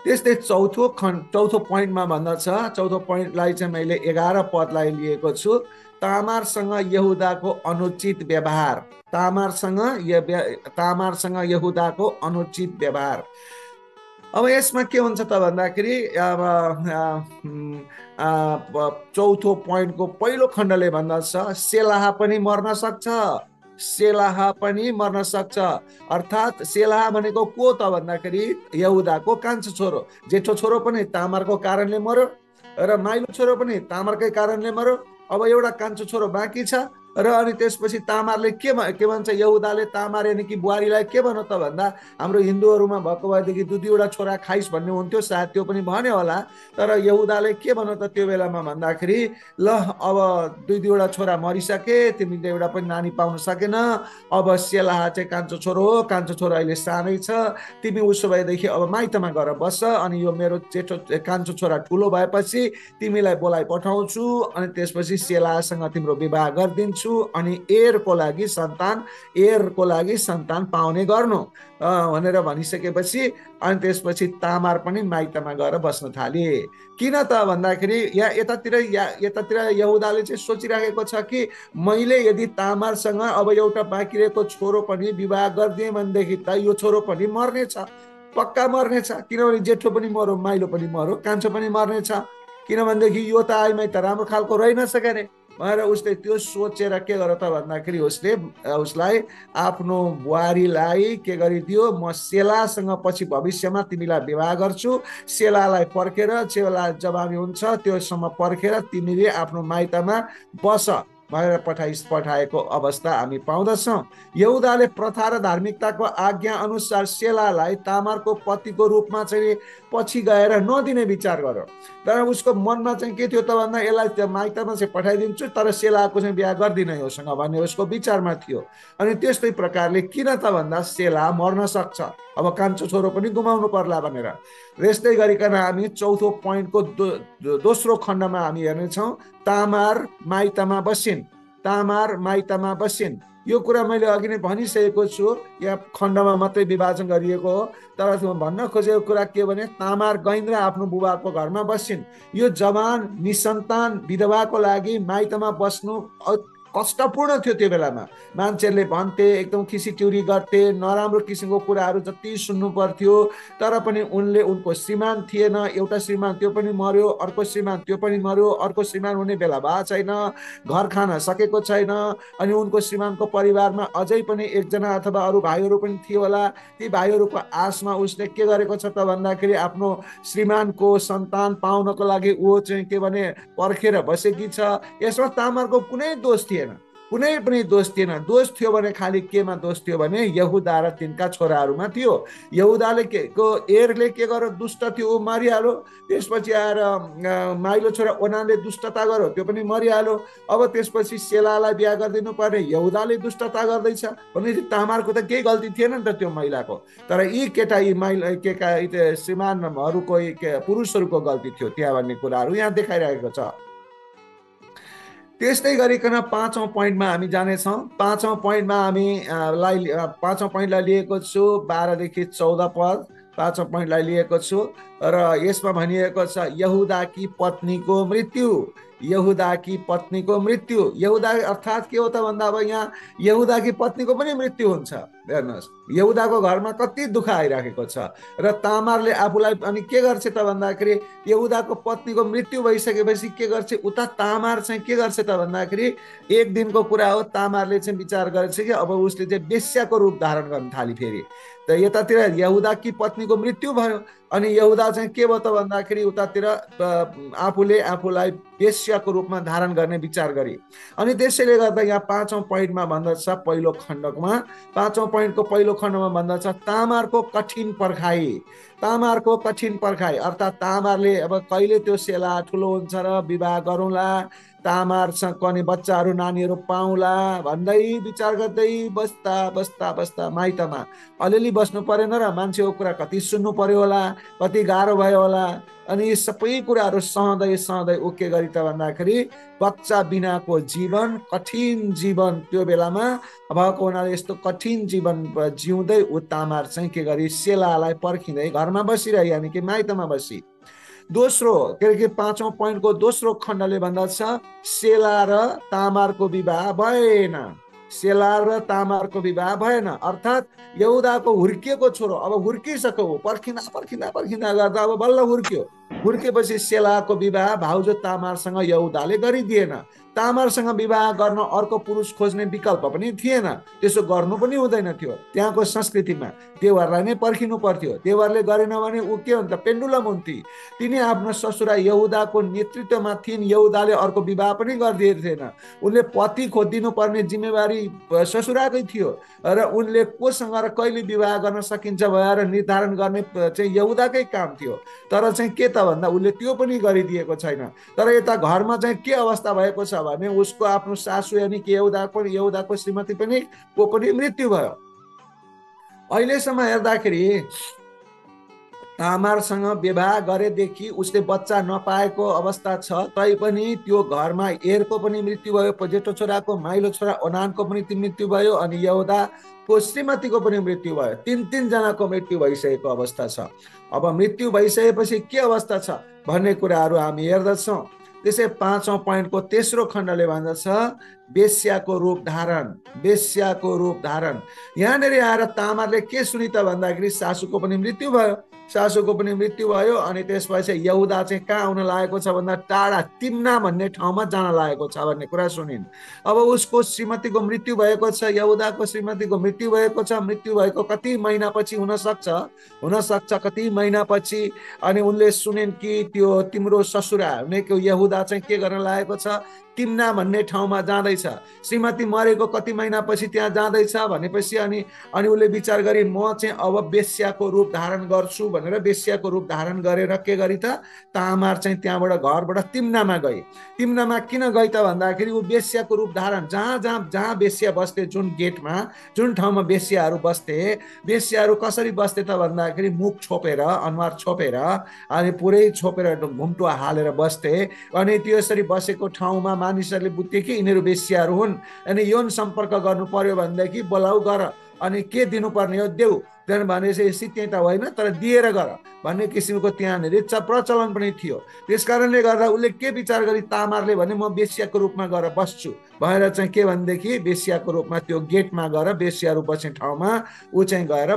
त्यस्तै चौथो पोइन्टमा भन्दछ, चौथो पोइन्टलाई चाहिँ मैले 11 पदलाई लिएको छु। तामारसँग यहुदाको अनुचित व्यवहार, तामारसँग यहुदाको अनुचित व्यवहार। अब यसमा के हुन्छ त भन्दाखेरि अब चौथो पोइन्टको पहिलो खण्डले भन्दछ सेलाह पनि मर्न सक्छ, सेलाह पनि मर्न सक्छ। अर्थात् सेलाह भनेको को त भन्दाखेरि यहुदाको कान्छो छोरो, जेठो छोरो पनि तामारको कारणले मर्यो र माइलो छोरो पनि तामारकै कारणले मर्यो। अब एउटा कान्छो छोरो बाँकी छ र अनि त्यसपछि तामारले के भन्छ, यहुदाले तामार यानि कि बुहारीलाई के भन्यो त भन्दा हाम्रो हिन्दूहरूमा भएको भएदेखि दुईवटा छोरा खाइस् भन्ने हुन्थ्यो, सायद त्यो पनि भन्यो होला। तर यहुदाले के भन्यो त त्यो बेलामा भन्दाखेरि ल अब दुईवटा छोरा मरिसके, तिमीले एउटा पनि नानी पाउन सकेन, अब सेलाह चाहिँ कान्छो छोरो हो, कान्छो छोरो अहिले सानै छ, तिमी उसो भएदेखि अब माइतमा गएर बस्छ, अनि यो मेरो कान्छो छोरा ठुलो भएपछि तिमीलाई बोलाइ पठाउँछु, अनि त्यसपछि सेलाहसँग तिम्रो विवाह गरिदिन्छु, अनि एरको लागि सन्तान पाउने गर्नु भनेर भनिसकेपछि अनि त्यसपछि तामार पनि माइतमा गएर बस्न थाले। किन त भन्दाखेरि यतातिर यहुदाले चाहिँ सोचिराखेको छ कि मैले यदि तामारसँग अब एउटा बाँकी रहेको छोरो पनि विवाह गरिदिएँ भनेदेखि त यो छोरो पनि मर्नेछ, पक्का मर्नेछ, किनभने जेठो पनि मर्यो, माइलो पनि मर्यो, कान्छो पनि मर्नेछ, किनभनेदेखि यो त आइमाई त राम्रो खालको रहेनछ के अरे भनेर उसले त्यो सोचेर के गर्यो त भन्दाखेरि उसलाई आफ्नो बुहारीलाई के गरिदियो, म सेलासँग पछि भविष्यमा तिमीलाई विवाह गर्छु, सेलालाई पर्खेर, सेला जवानी हुन्छ त्योसम्म पर्खेर तिमीले आफ्नो माइतमा बस भएर पठाएको अवस्था हामी पाउँदछौँ। यहुदाले प्रथा र धार्मिकताको आज्ञा अनुसार सेलालाई तामारको पतिको रूपमा चाहिँ पछि गएर नदिने विचार गर्यो। तर उसको मनमा चाहिँ के थियो त भन्दा यसलाई माइतमा चाहिँ पठाइदिन्छु, तर सेलाको चाहिँ बिहा गर्दिनँ योसँग भन्ने उसको विचारमा थियो। अनि त्यस्तै प्रकारले किन त भन्दा सेला मर्न सक्छ, अब कान्छो छोरो पनि गुमाउनु पर्ला भनेर। यस्तै गरिकन हामी चौथो पोइन्टको दोस्रो खण्डमा हामी हेर्नेछौँ, तामार माइतमा बसिन्। तामार माइतमा बसिन्, यो कुरा मैले अघि नै भनिसकेको छु, यहाँ खण्डमा मात्रै विभाजन गरिएको हो। तर भन्न खोजेको कुरा के भने तामार गइन् र आफ्नो बुबाको घरमा बसिन्। यो जवान निसन्तान विधवाको लागि माइतमा बस्नु कष्टपूर्ण थियो। त्यो बेलामा मान्छेहरूले भन्थे, एकदम खिसीट्युरी गर्थे, नराम्रो किसिमको कुराहरू जति सुन्नु पर्थ्यो। तर पनि उनले, उनको श्रीमान थिएन, एउटा श्रीमान त्यो पनि मर्यो, अर्को श्रीमान त्यो पनि मर्यो, अर्को श्रीमान हुने बेला भएको छैन, घर खान सकेको छैन। अनि उनको श्रीमानको परिवारमा अझै पनि एकजना अथवा अरू भाइहरू पनि थियो होला। ती भाइहरूको आशमा उसले के गरेको छ त भन्दाखेरि आफ्नो श्रीमानको सन्तान पाउनको लागि ऊ चाहिँ के भने पर्खेर बसेकी छ। यसमा तामारको कुनै दोष थिएन, कुनै पनि दोष थिएन। दोष थियो भने खालि केमा दोष थियो भने यहुदा र तिनका छोराहरूमा थियो। यहुदाले एरले के गर्यो, दुष्ट थियो, ऊ मरिहाल्यो। त्यसपछि आएर माइलो छोरा ओनानले दुष्टता गर्यो, त्यो पनि मरिहाल्यो। अब त्यसपछि सेलालाई बिहा गरिदिनु पर्ने, यहुदाले दुष्टता गर्दैछ भने तामारको त केही गल्ती थिएन नि त त्यो महिलाको। तर यी केटा, यी श्रीमानहरूको पुरुषहरूको गल्ती थियो त्यहाँ भन्ने कुराहरू यहाँ देखाइरहेको छ। त्यस्तै गरिकन पाँचौँ पोइन्टमा हामी जानेछौँ। पाँचौँ पोइन्टलाई लिएको छु 12देखि 14 पद। पाँचौँ पोइन्टलाई लिएको छु र यसमा भनिएको छ यहुदाकी पत्नीको मृत्यु। यहुदाकी पत्नीको मृत्यु, यहुदा अर्थात् के हो त भन्दा अब यहाँ यहुदाकी पत्नीको पनि मृत्यु हुन्छ। हेर्नुहोस् यहुदाको घरमा कति दुःख आइराखेको छ र तामारले आफूलाई अनि के गर्छ त भन्दाखेरि यहुदाको पत्नीको मृत्यु भइसकेपछि के गर्छ, उता तामार चाहिँ के गर्छ त भन्दाखेरि एक दिनको कुरा हो, तामारले चाहिँ विचार गरेछ कि अब उसले चाहिँ वेश्याको रूप धारण गर्न थाली। फेरि त यतातिर यहुदाकी पत्नीको मृत्यु भयो अनि यहुदा चाहिँ के भयो त भन्दाखेरि उतातिर आफूले आफूलाई वेश्याको रूपमा धारण गर्ने विचार गरे। अनि त्यसैले गर्दा यहाँ पाँचौँ पोइन्टमा भन्दछ, पहिलो खण्डमा पाँचौँ पोइन्टको पहिलो खण्डमा भन्दछ तामारको कठिन पर्खाइ। तामारको कठिन पर्खाइ अर्थात् तामारले अब कहिले त्यो सेला ठुलो हुन्छ र विवाह गरौँला, तामारसँग कने बच्चाहरू नानीहरू पाउँला भन्दै विचार गर्दै बस्दा माइतमा अलिअलि बस्नु परेन र मान्छेको कुरा कति सुन्नु पर्यो होला, कति गाह्रो भयो होला। अनि यी सबै कुराहरू सहँदै ऊ के गरी त भन्दाखेरि बच्चा बिनाको जीवन, कठिन जीवन त्यो बेलामा भएको हुनाले यस्तो कठिन जीवन जिउँदै ऊ तामार चाहिँ के गरी सेलालाई पर्खिँदै घरमा बसिरहे, यानि कि माइतमा बसी। दोस्रो के पाँचौँ पोइन्टको दोस्रो खण्डले भन्दछ सेला र तामारको विवाह भएन। सेला र तामारको विवाह भएन अर्थात् यहुदाको हुर्किएको छोरो अब हुर्किसक्यो, पर्खिँदा गर्दा अब बल्ल हुर्क्यो। हुर्केपछि सेलाको विवाह भाउजू तामारसँग यहुदाले गरिदिएन। तामारसँग विवाह गर्न अर्को पुरुष खोज्ने विकल्प पनि थिएन, त्यसो गर्नु पनि हुँदैन थियो। त्यहाँको संस्कृतिमा देवरलाई नै पर्खिनु पर्थ्यो। देवरले गरेन भने ऊ के हुन्छ, पेन्डुलम हुन्थे। तिनी आफ्नो ससुरा यहुदाको नेतृत्वमा थिइन्, यहुदाले अर्को विवाह पनि गरिदिएको थिएन। उनले पति खोजिदिनु पर्ने जिम्मेवारी ससुराकै थियो र उनले कोसँग र कहिले विवाह गर्न सकिन्छ भनेर निर्धारण गर्ने चाहिँ यहुदाकै काम थियो। तर चाहिँ के त भन्दा उसले त्यो पनि गरिदिएको छैन। तर यता घरमा चाहिँ के अवस्था भएको छ भने उसको आफ्नो सासू यानि कि यहुदाको श्रीमती पनि को पनि मृत्यु भयो। अहिलेसम्म हेर्दाखेरि तामारसँग विवाह गरेदेखि उसले बच्चा नपाएको अवस्था छ, तैपनि त्यो घरमा एरको पनि मृत्यु भयो, जेठो छोराको, माइलो छोरा ओनानको पनि मृत्यु भयो अनि यहुदाको श्रीमतीको पनि मृत्यु भयो। तीन जनाको मृत्यु भइसकेको अवस्था छ। अब मृत्यु भइसकेपछि के अवस्था छ भन्ने कुराहरू हामी हेर्दछौँ। त्यसै पाँचौँ पोइन्टको तेस्रो खण्डले भन्दछ वेश्याको रूप धारण। वेश्याको रूप धारण यहाँनिर आएर तामारले के सुनि त भन्दाखेरि सासूको पनि मृत्यु भयो, सासूको पनि मृत्यु भयो। अनि त्यसपछि यहुदा चाहिँ कहाँ आउन लागेको छ भन्दा टाढा तिम्ना भन्ने ठाउँमा जान लागेको छ भन्ने कुरा सुनिन्। अब उसको श्रीमतीको मृत्यु भएको छ, यहुदाको श्रीमतीको मृत्यु भएको छ। मृत्यु भएको कति महिनापछि हुनसक्छ कति महिनापछि। अनि उनले सुनिन् कि त्यो तिम्रो ससुरा भनेको यहुदा चाहिँ के गर्न लागेको छ, तिम्ना भन्ने ठाउँमा जाँदैछ। श्रीमती मरेको कति महिनापछि त्यहाँ जाँदैछ भनेपछि अनि उसले विचार गरी म चाहिँ अब बेश्याको रूप धारण गर्छु भनेर बेश्याको रूप धारण गरेर के गरी त तामार चाहिँ त्यहाँबाट घरबाट तिम्नामा गई। तिम्नामा किन गई त भन्दाखेरि ऊ बेश्याको रूप धारण जहाँ जहाँ जहाँ बेश्या बस्थे, जुन गेटमा जुन ठाउँमा बेश्याहरू बस्थे, बेश्याहरू कसरी बस्थे त भन्दाखेरि मुख छोपेर अनुहार छोपेर अनि पुरै छोपेर घुम्टो हालेर बस्थे। अनि त्यसरी बसेको ठाउँमा मानिसहरूले बुझ्थे कि यिनीहरू बेश्याहरू हुन्। अनि यौन सम्पर्क गर्नु पर्यो भनेदेखि बोलाउ गर अनि के दिनुपर्ने हो देऊ भनेपछि त्यही त होइन तर दिएर गर भन्ने किसिमको त्यहाँनिर प्रचलन पनि थियो। त्यस कारणले गर्दा उसले के विचार गरी तामारले भने म बेश्याको रूपमा गएर बस्छु भएर चाहिँ के भनेदेखि बेश्याको रूपमा त्यो गेटमा गएर बेश्याहरू बस्ने ठाउँमा ऊ चाहिँ गएर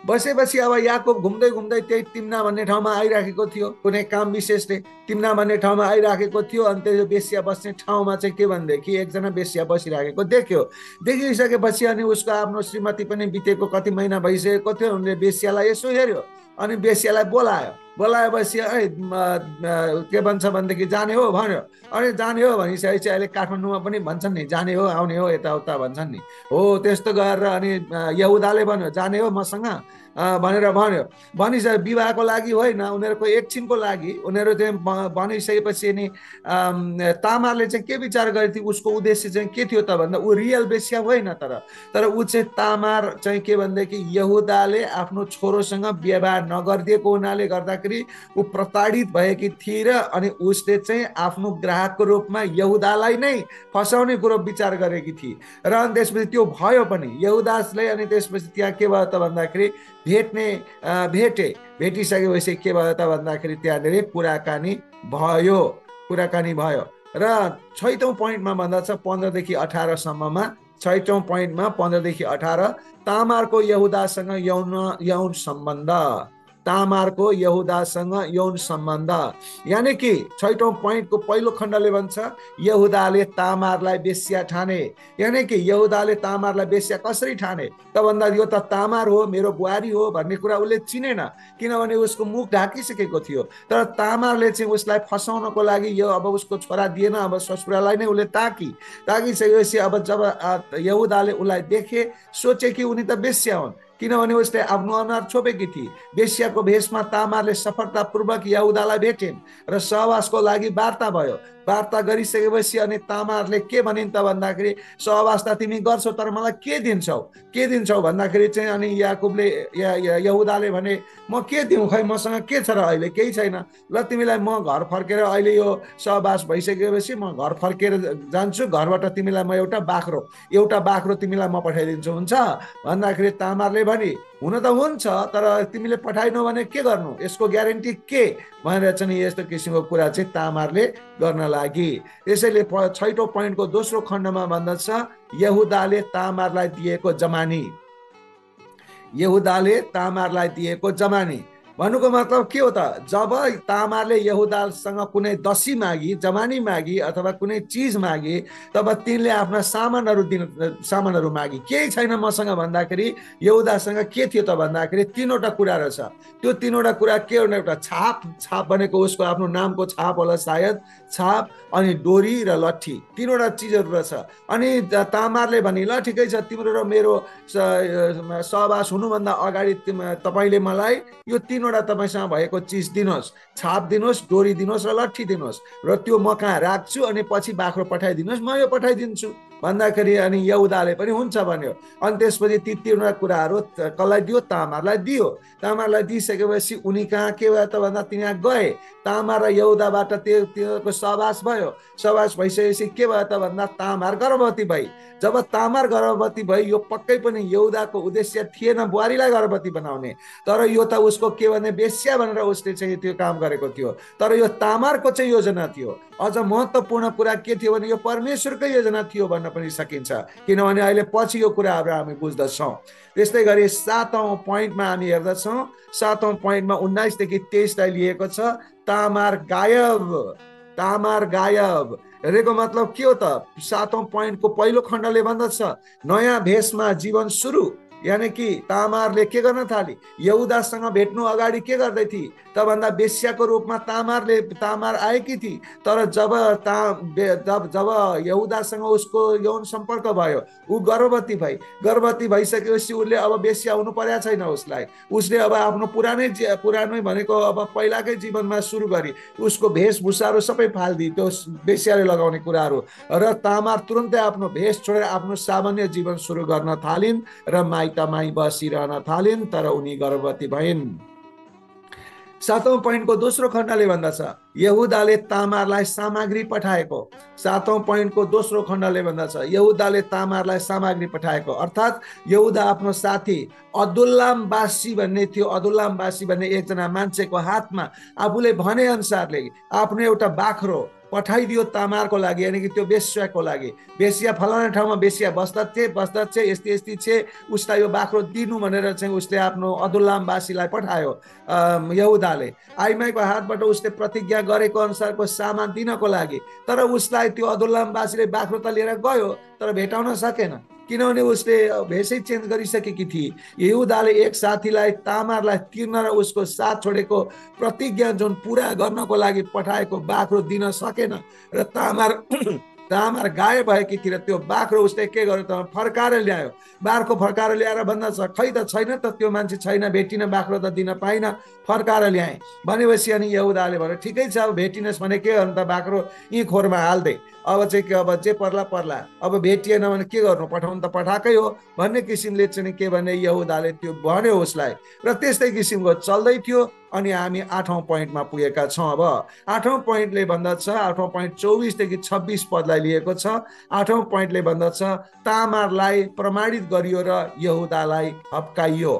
बसेपछि अब याकोब घुम्दै घुम्दै त्यही तिम्ना भन्ने ठाउँमा आइराखेको थियो। कुनै काम विशेषले तिम्ना भन्ने ठाउँमा आइराखेको थियो। अनि त्यो बेश्या बस्ने ठाउँमा चाहिँ के भनेदेखि एकजना बेश्या बसिराखेको देख्यो। देखिसकेपछि अनि उसको आफ्नो श्रीमती पनि बितेको कति महिना भइसकेको थियो। उनले बेश्यालाई यसो हेऱ्यो अनि बेश्यालाई बोलाएपछि के भन्छ भनेदेखि जाने हो भन्यो। अनि जाने हो भनिसकेपछि अहिले काठमाडौँमा पनि भन्छन् नि जाने हो आउने हो यताउता भन्छन् नि। हो त्यस्तो गरेर अनि यहुदाले भन्यो जाने हो मसँग भनेर भन्यो। भनिसके विवाहको लागि होइन, उनीहरूको एकछिनको लागि उनीहरू चाहिँ भनिसकेपछि नि तामारले चाहिँ के विचार गरेको थियो, उसको उद्देश्य चाहिँ के थियो त भन्दा ऊ रियल बेश्या होइन तर ऊ चाहिँ तामार चाहिँ के भनेदेखि यहुदाले आफ्नो छोरोसँग व्यवहार नगरिदिएको हुनाले गर्दाखेरि ऊ प्रताडित भएकी थिए र अनि उसले चाहिँ आफ्नो ग्राहकको रूपमा यहुदालाई नै फसाउने कुरो विचार गरेकी थिए। र अनि त्यसपछि त्यो भयो पनि यहुदासले। अनि त्यसपछि त्यहाँ के भयो त भन्दाखेरि भेटिसकेपछि के भयो त भन्दाखेरि त्यहाँनिर कुराकानी भयो र 6औं पोइन्टमा भन्दा छ 15 देखि 18 सम्ममा। 6औं पोइन्टमा 15 देखि 18 तामारको यहुदासँग यौन सम्बन्ध। तामारको यहुदासँग यौन सम्बन्ध यानी कि 6औं पोइन्टको पहिलो खण्डले भन्छ यहुदाले तामारलाई बेश्या ठाने। यानी कि यहुदाले तामारलाई बेश्या कसरी ठाने त भन्दा यो त तामार हो, मेरो बुहारी हो भन्ने कुरा उसले चिनेन, किनभने उसको मुख ढाकिसकेको थियो। तर तामारले चाहिँ उसलाई फसाउनको लागि यो अब उसको छोरा दिएन, अब ससुरालाई नै उसले ताकिसकेपछि अब जब यहुदाले उसलाई देखे सोचे कि उनी त बेश्या हुन्, किनभने उसले आफ्नो अनुहार छोपेकी थिए। बेश्याको भेषमा तामारले सफलतापूर्वक यहुदालाई भेटिन् र सहवासको लागि वार्ता भयो। वार्ता गरिसकेपछि अनि तामारले के भनिन् त भन्दाखेरि सहवास त तिमी गर्छौ तर मलाई के दिन्छौ भन्दाखेरि चाहिँ अनि याकुबले यहुदाले भने म के दिउँ, खै मसँग के छ र अहिले केही छैन, ल तिमीलाई म घर फर्केर अहिले यो सहवास भइसकेपछि म घर फर्केर जान्छु, घरबाट तिमीलाई म एउटा बाख्रो तिमीलाई म पठाइदिन्छु, हुन्छ भन्दाखेरि तामारले भने हुन त हुन्छ तर तिमीले पठाइनौ भने के गर्नु, यसको ग्यारेन्टी के भनेर चाहिँ यस्तो किसिमको कुरा चाहिँ तामारले गर्न लागि। त्यसैले 6औं पोइन्टको दोस्रो खण्डमा भन्दछ यहुदाले तामारलाई दिएको जमानी भन्नुको मतलब के हो त, जब तामारले यहुदासँग कुनै दसी मागी, जमानी मागी अथवा कुनै चिज मागी तब तिनले आफ्ना सामानहरू मागी। केही छैन मसँग भन्दाखेरि यहुदासँग के थियो त भन्दाखेरि 3वटा कुरा रहेछ। त्यो 3वटा कुरा के हो, एउटा छाप भनेको उसको आफ्नो नामको छाप होला सायद, छाप अनि डोरी र लट्ठी, 3वटा चिजहरू रहेछ। अनि तामारले भने ल ठिकै छ, तिम्रो र मेरो सहवास हुनुभन्दा अगाडि तपाईँले मलाई यो 3वटा तपाईँसँग भएको चिज दिनुहोस्, छाप दिनुहोस्, डोरी दिनुहोस् र लट्ठी दिनुहोस् र त्यो म कहाँ राख्छु अनि पछि बाख्रो पठाइदिनुहोस्, म यो पठाइदिन्छु भन्दाखेरि अनि यहुदाले पनि हुन्छ भन्यो। अनि त्यसपछि ती 3वटा कुराहरू कसलाई दियो, तामारलाई दियो। तामारलाई दिइसकेपछि उनी कहाँ के भयो त भन्दा त्यहाँ गए। तामार र यहुदाबाट तिनीहरूको सहवास भयो। सहवास भइसकेपछि के भयो त भन्दा तामार गर्भवती भई। जब तामार गर्भवती भई यो पक्कै पनि यहुदाको उद्देश्य थिएन बुहारीलाई गर्भवती बनाउने, तर यो त उसको के भने बेश्या भनेर उसले चाहिँ त्यो काम गरेको थियो। तर यो तामारको चाहिँ योजना थियो। अझ महत्त्वपूर्ण कुरा के थियो भने यो परमेश्वरकै योजना थियो भन्न पनि सकिन्छ, किनभने अहिले पछि यो कुराहरू हामी बुझ्दछौँ। त्यस्तै गरी 7औं पोइन्टमा हामी हेर्दछौँ। 7औं पोइन्टमा 19 देखि 23 लिएको छ तामार गायब हेरेको मतलब के हो त। 7औं पोइन्टको पहिलो खण्डले भन्दछ नयाँ भेषमा जीवन सुरु, यानी कि तामारले के गर्न थाली, यहुदासँग भेट्नु अगाडि के गर्दै थिए त भन्दा वेश्याको रूपमा तामार आएकी थिए। तर जब यहुदासँग उसको यौन सम्पर्क भयो, ऊ गर्भवती भइसकेपछि उसले अब वेश्या हुनु पर्या छैन। उसले अब आफ्नो पुरानै भनेको अब पहिलाकै जीवनमा सुरु गरी उसको भेषभूषाहरू सबै फालिदिए, त्यो वेश्याले लगाउने कुराहरू, र तामार तुरन्तै आफ्नो भेष छोडेर आफ्नो सामान्य जीवन सुरु गर्न थालिन् र माइतमाई बसिरहन थालिन्, तर उनी गर्भवती भइन्। 7औं पोइन्टको दोस्रो खण्डले भन्दछ यहुदाले तामारलाई सामग्री पठाएको। 7औं पोइन्टको दोस्रो खण्डले भन्दछ यहुदाले तामारलाई सामग्री पठाएको, अर्थात् यहुदा आफ्नो साथी अदुल्लामवासी भन्ने थियो। अदुल्लामवासी भन्ने एकजना मान्छेको हातमा आफूले भने अनुसारले आफ्नो एउटा बाख्रो पठाइदियो तामारको लागि, यानी कि त्यो वेश्याको लागि। वेश्या फलाना ठाउँमा वेश्या बस्दछ यस्ती छे, उसलाई यो बाख्रो दिनु भनेर चाहिँ उसले आफ्नो अदुल्लामवासीलाई पठायो यहुदाले। आइमाईको हातबाट उसले प्रतिज्ञा गरेको अनुसारको सामान दिनको लागि। तर उसलाई त्यो अदुल्लामवासीले बाख्रो त लिएर गयो, तर भेटाउन सकेन, किनभने उसले भेषै चेन्ज गरिसकेकी थिए। यहुदाले एक साथीलाई तामारलाई तिर्न र उसको साथ छोडेको प्रतिज्ञा जुन पुरा गर्नको लागि पठाएको बाख्रो दिन सकेन, र तामार गायब भएकी थिए। त्यो बाख्रो उसले के गर्यो त फर्काएर ल्यायो। बाख्रो फर्काएर ल्याएर भन्दछ खै त छैन त, त्यो मान्छे छैन, भेटिन, बाख्रो त दिन पाइन, फर्काएर ल्याए भनेपछि अनि यहुदाले भन्यो ठिकै छ, अब भेटिनस् भने के गर्नु त, बाख्रो यहीँ खोरमा हाल्दै, अब चाहिँ के, अब जे पर्ला, अब भेटिएन भने के गर्नु, पठाउनु त पठाएकै हो भन्ने किसिमले चाहिँ के भने यहुदाले त्यो भन्यो उसलाई, र त्यस्तै किसिमको चल्दै थियो। अनि हामी 8औं पोइन्टमा पुगेका छौँ। अब 8औं पोइन्टले भन्दछ, 8औं पोइन्ट 24 देखि 26 पदलाई लिएको छ। 8औं पोइन्टले भन्दछ तामारलाई प्रमाणित गरियो र यहुदालाई हप्काइयो।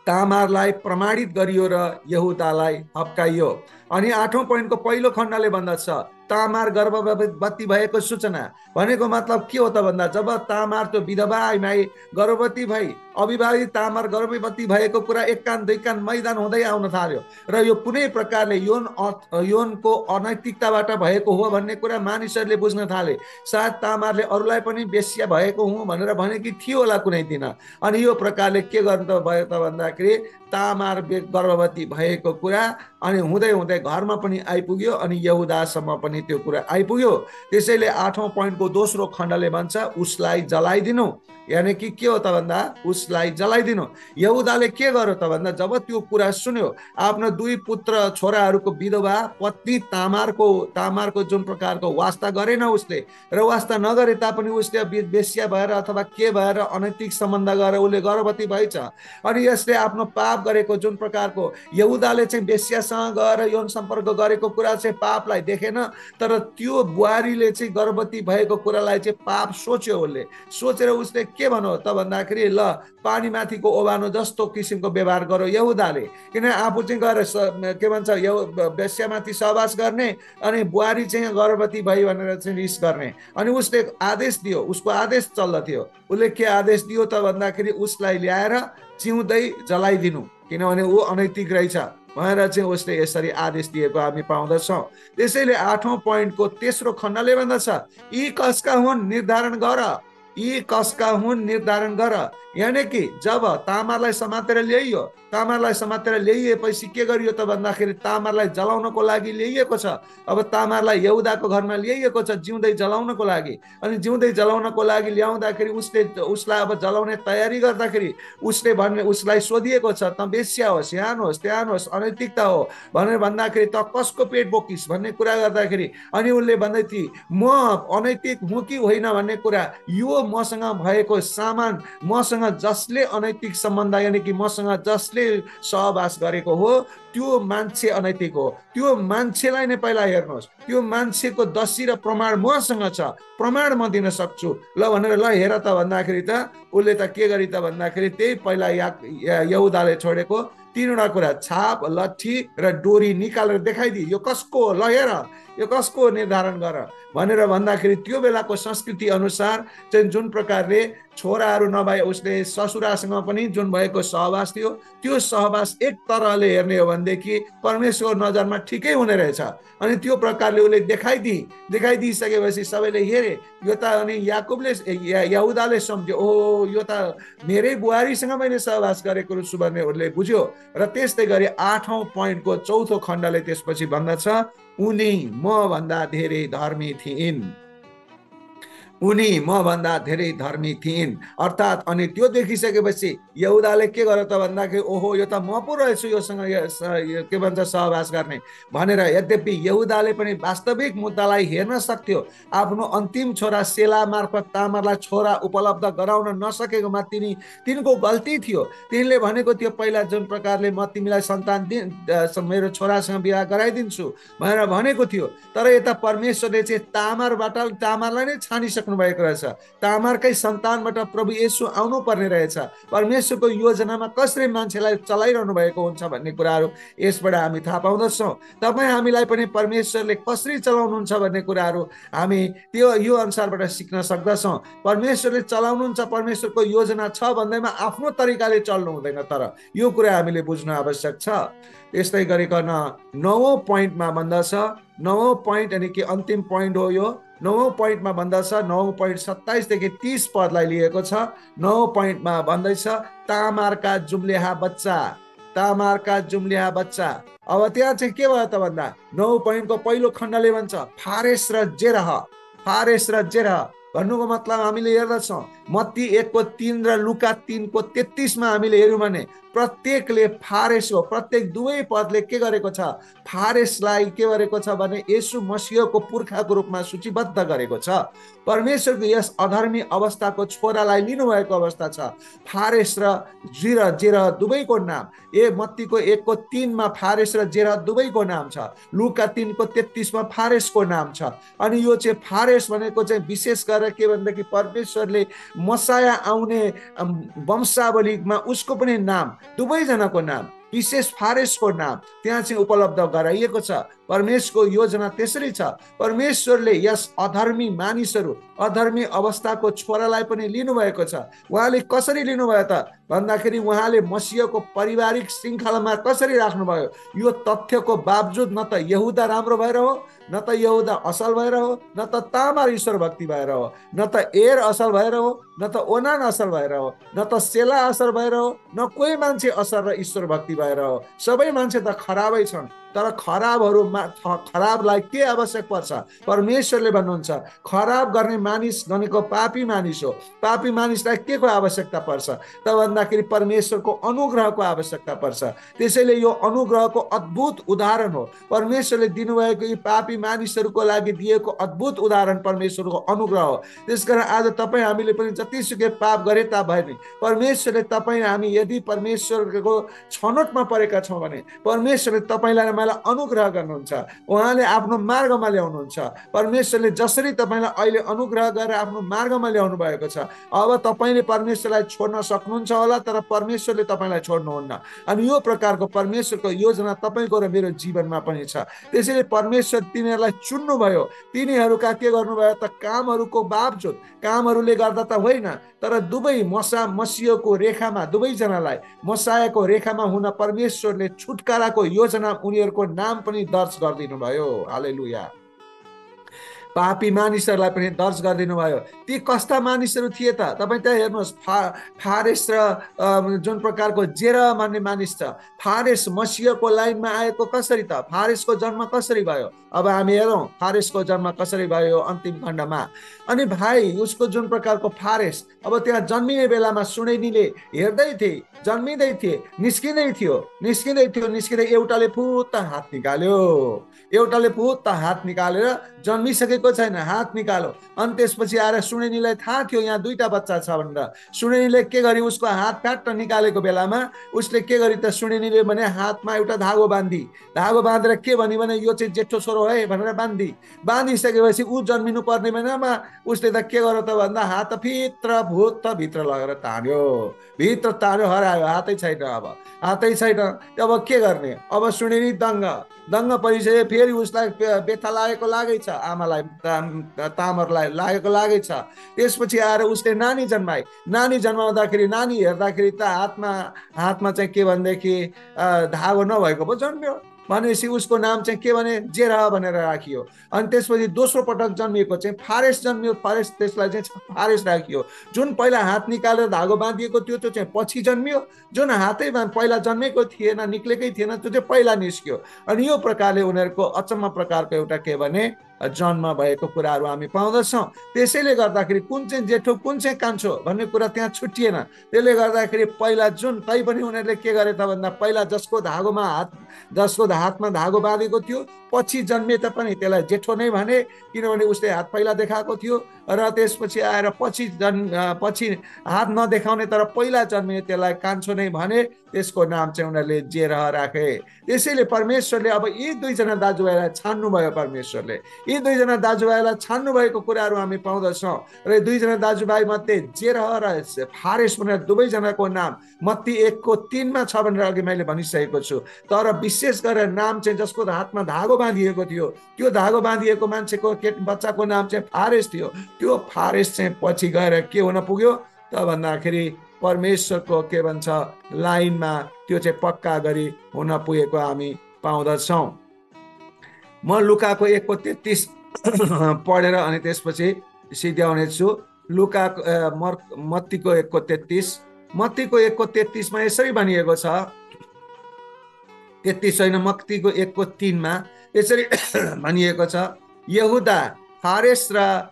तामारलाई प्रमाणित गरियो र यहुदालाई हप्काइयो। अनि 8औं पोइन्टको पहिलो खण्डले भन्दछ तामार गर्भवती भएको सूचना। भनेको मतलब के हो त भन्दा जब तामार त्यो विधवा आइमाई गर्भवती भई, अविवाहित तामार गर्भवती भएको कुरा एक कान दुई कान मैदान हुँदै आउन थाल्यो, र यो कुनै प्रकारले यौनको अनैतिकताबाट भएको हो भन्ने कुरा मानिसहरूले बुझ्न थाले। सायद तामारले अरूलाई पनि वेश्या भएको हुँ भनेर भनेकी थियो होला कुनै दिन। अनि यो प्रकारले के गर्नु त भयो त भन्दाखेरि तामार गर्भवती भएको कुरा अनि हुँदै हुँदै घरमा पनि आइपुग्यो, अनि यहुदासम्म पनि त्यो कुरा आइपुग्यो। त्यसैले 8औं पोइन्टको दोस्रो खण्डले भन्छ उसलाई जलाइदिनु। यानी कि के हो त भन्दा उसलाई जलाइदिनु। यहुदाले के गर्यो त भन्दा जब त्यो कुरा सुन्यो, आफ्नो दुई पुत्र छोराहरूको विधवा पत्नी तामारको जुन प्रकारको वास्ता गरेन उसले, र वास्ता नगरे तापनि उसले वेश्या भएर अथवा के भएर अनैतिक सम्बन्ध गरेर उसले गर्भवती भएछ। अनि यसले आफ्नो पाप गरेको जुन प्रकारको यहुदाले चाहिँ वेश्यासँग गएर यौन सम्पर्क गरेको कुरा चाहिँ पापलाई देखेन, तर त्यो बुहारीले चाहिँ गर्भवती भएको कुरालाई चाहिँ पाप सोच्यो। उसले सोचेर उसले के भन्यो त भन्दाखेरि ल पानी माथिको ओभानो जस्तो किसिमको व्यवहार गर्यो यहुदाले, किन आफू चाहिँ गएर के भन्छ वेश्यामाथि सहवास गर्ने अनि बुहारी चाहिँ गर्भवती भयो भनेर चाहिँ रिस गर्ने। अनि उसले आदेश दियो, उसको आदेश चल्दथ्यो। उसले के आदेश दियो त भन्दाखेरि उसलाई ल्याएर चिउँदै जलाइदिनु, किनभने ऊ अनैतिक रहेछ भनेर चाहिँ उसले यसरी आदेश दिएको हामी पाउँदछौँ। त्यसैले 8औं पोइन्टको तेस्रो खण्डले भन्दछ यी कसका हुन् निर्धारण गर, यी कसका हुन् निर्धारण गर। यानी कि जब तामारलाई समातेर ल्याइएपछि के गरियो त भन्दाखेरि तामारलाई जलाउनको लागि ल्याइएको छ। अब तामारलाई यहुदाको घरमा ल्याइएको छ जिउँदै जलाउनको लागि। अनि जिउँदै जलाउनको लागि ल्याउँदाखेरि उसलाई अब जलाउने तयारी गर्दाखेरि उसलाई सोधिएको छ त वेश्या होस्, यहाँ होस्, त्यहाँ होस्, अनैतिकता हो भनेर भन्दाखेरि त कसको पेट बोकिस् भन्ने कुरा गर्दाखेरि अनि उसले भन्दै थिए म अनैतिक हुँ कि होइन भन्ने कुरा, यो मसँग भएको सामान, मसँग जसले अनैतिक सम्बन्ध यानी कि मसँग जसले सहवास गरेको हो त्यो मान्छे अनैतिक हो। त्यो मान्छेलाई नै पहिला हेर्नुहोस्, त्यो मान्छेको दसी र प्रमाण मसँग छ, प्रमाण म दिन सक्छु ल भनेर ल हेर त भन्दाखेरि त उसले त के गरी त भन्दाखेरि त्यही पहिला यहुदाले छोडेको तीनवटा कुरा, छाप, लट्ठी र डोरी निकालेर देखाइदिए, यो कसको हो, ल हेर यो कसको हो निर्धारण गर भनेर भन्दाखेरि त्यो बेलाको संस्कृति अनुसार चाहिँ जुन प्रकारले छोराहरू नभए उसले ससुरासँग पनि जुन भएको सहवास थियो, त्यो सहवास एक तरहले हेर्ने हो भनेदेखि परमेश्वरको नजरमा ठिकै हुने रहेछ। अनि त्यो प्रकारले उसले देखाइदिइसकेपछि सबैले हेरे, यो त अनि याकुबले यहुदाले सम्झ्यो, ओ यो त मेरै बुहारीसँग मैले सहवास गरेको छु भन्ने उसले बुझ्यो। र त्यस्तै गरी 8औं पोइन्टको 4थो खण्डले त्यसपछि भन्दछ, उनी म भन्दा धेरै धर्मी थिइन्, उनी म भन्दा धेरै धर्मी थिइन्। अर्थात् अनि त्यो देखिसकेपछि यहुदाले के गर्यो त भन्दाखेरि ओहो यो त म पो रहेछु योसँग के भन्छ सहवास गर्ने भनेर, यद्यपि यहुदाले पनि वास्तविक मुद्दालाई हेर्न सक्थ्यो। आफ्नो अन्तिम छोरा सेला मार्फत तामारलाई छोरा उपलब्ध गराउन नसकेकोमा तिनको गल्ती थियो। तिनले भनेको थियो पहिला जुन प्रकारले म तिमीलाई सन्तान मेरो छोरासँग विवाह गराइदिन्छु भनेर भनेको थियो, तर यता परमेश्वरले चाहिँ तामारलाई नै छानिसक्नु भएको रहेछ। तामारकै सन्तानबाट प्रभु येशू आउनु पर्ने रहेछ। परमेश्वरको योजनामा कसरी मान्छेलाई चलाइरहनु भएको हुन्छ भन्ने कुराहरू यसबाट हामी थाहा पाउँदछौँ। तपाईँ हामीलाई पनि परमेश्वरले कसरी चलाउनुहुन्छ भन्ने कुराहरू हामी त्यो यो अनुसारबाट सिक्न सक्दछौँ। परमेश्वरले चलाउनुहुन्छ, परमेश्वरको योजना छ भन्दैमा आफ्नो तरिकाले चल्नु हुँदैन, तर यो कुरा हामीले बुझ्नु आवश्यक छ। त्यस्तै गरिकन 9औं पोइन्टमा भन्दछ, 9औं पोइन्ट अनि के अन्तिम पोइन्ट हो यो, 9औं पोइन्टमा भन्दछ, 9 पोइन्ट 27 देखि 30 पदलाई लिएको छ। 9औं पोइन्टमा भन्दैछ तामारका जुम्ल्याहा बच्चा, तामारका जुम्ल्याहा बच्चा। अब त्यहाँ चाहिँ के भयो त भन्दा 9 पोइन्टको पहिलो खण्डले भन्छ फारेस र जेरह, फारेस र जेरह भन्नुको मतलब हामीले हेर्दछौँ मत्ती 1:3 र लुका 3:33मा हामीले हेर्यौँ भने प्रत्येकले फारेस हो, प्रत्येक दुवै पदले के गरेको छ, फारेसलाई के गरेको छ भने येशू मसीहको पुर्खाको रूपमा सूचीबद्ध गरेको छ। परमेश्वरको यस अधर्मी अवस्थाको छोरालाई लिनुभएको अवस्था छ। फारेस र जेरह दुवैको नाम मत्तीको 1:3मा फारेस र जेरह दुवैको नाम छ, लुका 3:33मा फारेसको नाम छ। अनि यो चाहिँ फारेस भनेको चाहिँ विशेष गरेर के भन्दाखेरि परमेश्वरले मसाया आउने वंशावलीमा उसको पनि नाम, दुवैजनाको नाम, विशेष फारेसको नाम त्यहाँ चाहिँ उपलब्ध गराइएको छ। परमेश्वरको योजना त्यसरी छ। परमेश्वरले यस अधर्मी मानिसहरू, अधर्मी अवस्थाको छोरालाई पनि लिनुभएको छ। उहाँले कसरी लिनुभयो त भन्दाखेरि उहाँले मसीहको पारिवारिक श्रृङ्खलामा कसरी राख्नुभयो, यो तथ्यको बावजुद न त यहुदा राम्रो भएर हो, न त यहुदा असल भएर हो, न त तामार ईश्वर भक्ति भएर हो, न त एर असल भएर हो, न त ओनान असल भएर हो, न त सेला असल भएर हो, न कोही मान्छे असल र ईश्वर भक्ति भएर हो। सबै मान्छे त खराबै छन्, तर खराबलाई के आवश्यक पर्छ? परमेश्वरले भन्नुहुन्छ खराब गर्ने मानिस भनेको पापी मानिस हो। पापी मानिसलाई के को आवश्यकता पर्छ त भन्दाखेरि परमेश्वरको अनुग्रहको आवश्यकता पर्छ। त्यसैले यो अनुग्रहको अद्भुत उदाहरण हो। परमेश्वरले दिनुभएको यी पापी मानिसहरूको लागि दिएको अद्भुत उदाहरण परमेश्वरको अनुग्रह हो। त्यसकारण आज तपाईँ हामीले पनि जतिसुकै पाप गरे ताभए नि परमेश्वरले तपाईँ हामी यदि परमेश्वरको छनौटमा परेका छौँ भने परमेश्वरले तपाईँलाई अनुग्रह गर्नुहुन्छ, उहाँले आफ्नो मार्गमा ल्याउनुहुन्छ। परमेश्वरले जसरी तपाईँलाई अहिले अनुग्रह गरेर आफ्नो मार्गमा ल्याउनु भएको छ, अब तपाईँले परमेश्वरलाई छोड्न सक्नुहुन्छ होला, तर परमेश्वरले तपाईँलाई छोड्नुहुन्न। अनि यो प्रकारको परमेश्वरको योजना तपाईँको र मेरो जीवनमा पनि छ। त्यसैले परमेश्वर तिनीहरूलाई चुन्नुभयो। तिनीहरूका के गर्नुभयो त कामहरूको बावजुद, कामहरूले गर्दा त होइन, तर दुवै मसीहको रेखामा, दुवैजनालाई मसायाको रेखामा हुन परमेश्वरले छुटकाराको योजना उनीहरूको नाम पनि दर्ज गरिदिनु भयो। हालेलुया। पापी मानिसहरूलाई पनि दर्ज गरिदिनु भयो। ती कस्ता मानिसहरू थिए त तपाईँ त्यहाँ हेर्नुहोस्, फारेस र जुन प्रकारको जेरह भन्ने मानिस छ। फारेस मसीहको लाइनमा आएको कसरी त, फारेसको जन्म कसरी भयो? अब हामी हेरौँ फारेसको जन्म कसरी भयो अन्तिम खण्डमा। अनि भाइ उसको जुन प्रकारको फारेस, अब त्यहाँ जन्मिने बेलामा सुनैनीले हेर्दै थिए, जन्मिँदै थिए, निस्किँदै एउटाले फुत्त हात निकाल्यो, एउटाले फुत्त हात निकालेर जन्मिसकेको सुनेको छैन, हात निकालो। अनि त्यसपछि आएर सुनेनीलाई थाहा थियो यहाँ दुईटा बच्चा छ भनेर। सुनेनीले के गरी उसको हात फ्याट्ट निकालेको बेलामा उसले के गरी त सुनेनीले भने हातमा एउटा धागो बाँधी, धागो बाँधेर के भनी भने यो चाहिँ जेठो छोरो है भनेर बाँधिसकेपछि ऊ जन्मिनु पर्ने बेलामा उसले त के गर्यो त भन्दा हात भित्र भुत भित्र लगेर तान्यो, भित्र तान्यो, हरायो, हातै छैन। अब हातै छैन, अब के गर्ने? अब सुनेनी दङ्ग परिसक्यो। फेरि उसलाई व्यथा लागेको लागेछ, आमालाई तामरलाई लागेको छ। त्यसपछि आएर उसले नानी जन्माए। नानी जन्माउँदाखेरि नानी हेर्दाखेरि त हातमा चाहिँ के भनेदेखि धागो नभएको पो जन्म्यो। भनेपछि उसको नाम चाहिँ के भने जेरह भनेर राखियो। अनि त्यसपछि दोस्रो पटक जन्मिएको चाहिँ फारेस जन्मियो। त्यसलाई चाहिँ फारेस राखियो। जुन पहिला हात निकालेर धागो बाँधिएको थियो त्यो चाहिँ पछि जन्मियो। जुन हातै पहिला जन्मेको थिएन, निक्लेकै थिएन, त्यो चाहिँ पहिला निस्क्यो। अनि यो प्रकारले उनीहरूको अचम्म प्रकारको एउटा के भने जन्म भएको कुराहरू हामी पाउँदछौँ। त्यसैले गर्दाखेरि कुन चाहिँ जेठो कुन चाहिँ कान्छो भन्ने कुरा त्यहाँ छुटिएन। त्यसले गर्दाखेरि पहिला जुन तै पनि उनीहरूले के गरे त भन्दा पहिला जसको हातमा धागो बाँधेको थियो पछि जन्मे तापनि त्यसलाई जेठो नै भने, किनभने उसले हात पहिला देखाएको थियो। र त्यसपछि आएर पछि हात नदेखाउने तर पहिला जन्मिने त्यसलाई कान्छो नै भने। त्यसको नाम चाहिँ उनीहरूले जेरह राखे। त्यसैले परमेश्वरले अब यी दुईजना दाजुभाइलाई छान्नुभयो। परमेश्वरले यी दुईजना दाजुभाइलाई छान्नु भएको कुराहरू हामी पाउँदछौँ। र दुईजना दाजुभाइ मध्ये जेरह र फारेस भनेर दुवैजनाको नाम मत्ती 1:3 छ भनेर अघि मैले भनिसकेको छु। तर विशेष गरेर नाम चाहिँ जसको हातमा धागो बाँधिएको थियो, त्यो धागो बाँधिएको मान्छेको बच्चाको नाम चाहिँ फारेस थियो। त्यो फारेस चाहिँ पछि गएर के हुन पुग्यो त भन्दाखेरि परमेश्वरको के भन्छ लाइनमा त्यो चाहिँ पक्का गरी हुन पुगेको हामी पाउँदछौँ। म लुकाको 1:33 पढेर अनि त्यसपछि सिध्याउने छु। मत्तीको 1:33 मा यसरी भनिएको छ। 33 होइन, मत्तीको 1:3 यसरी भनिएको छ। यहुदा फारेस र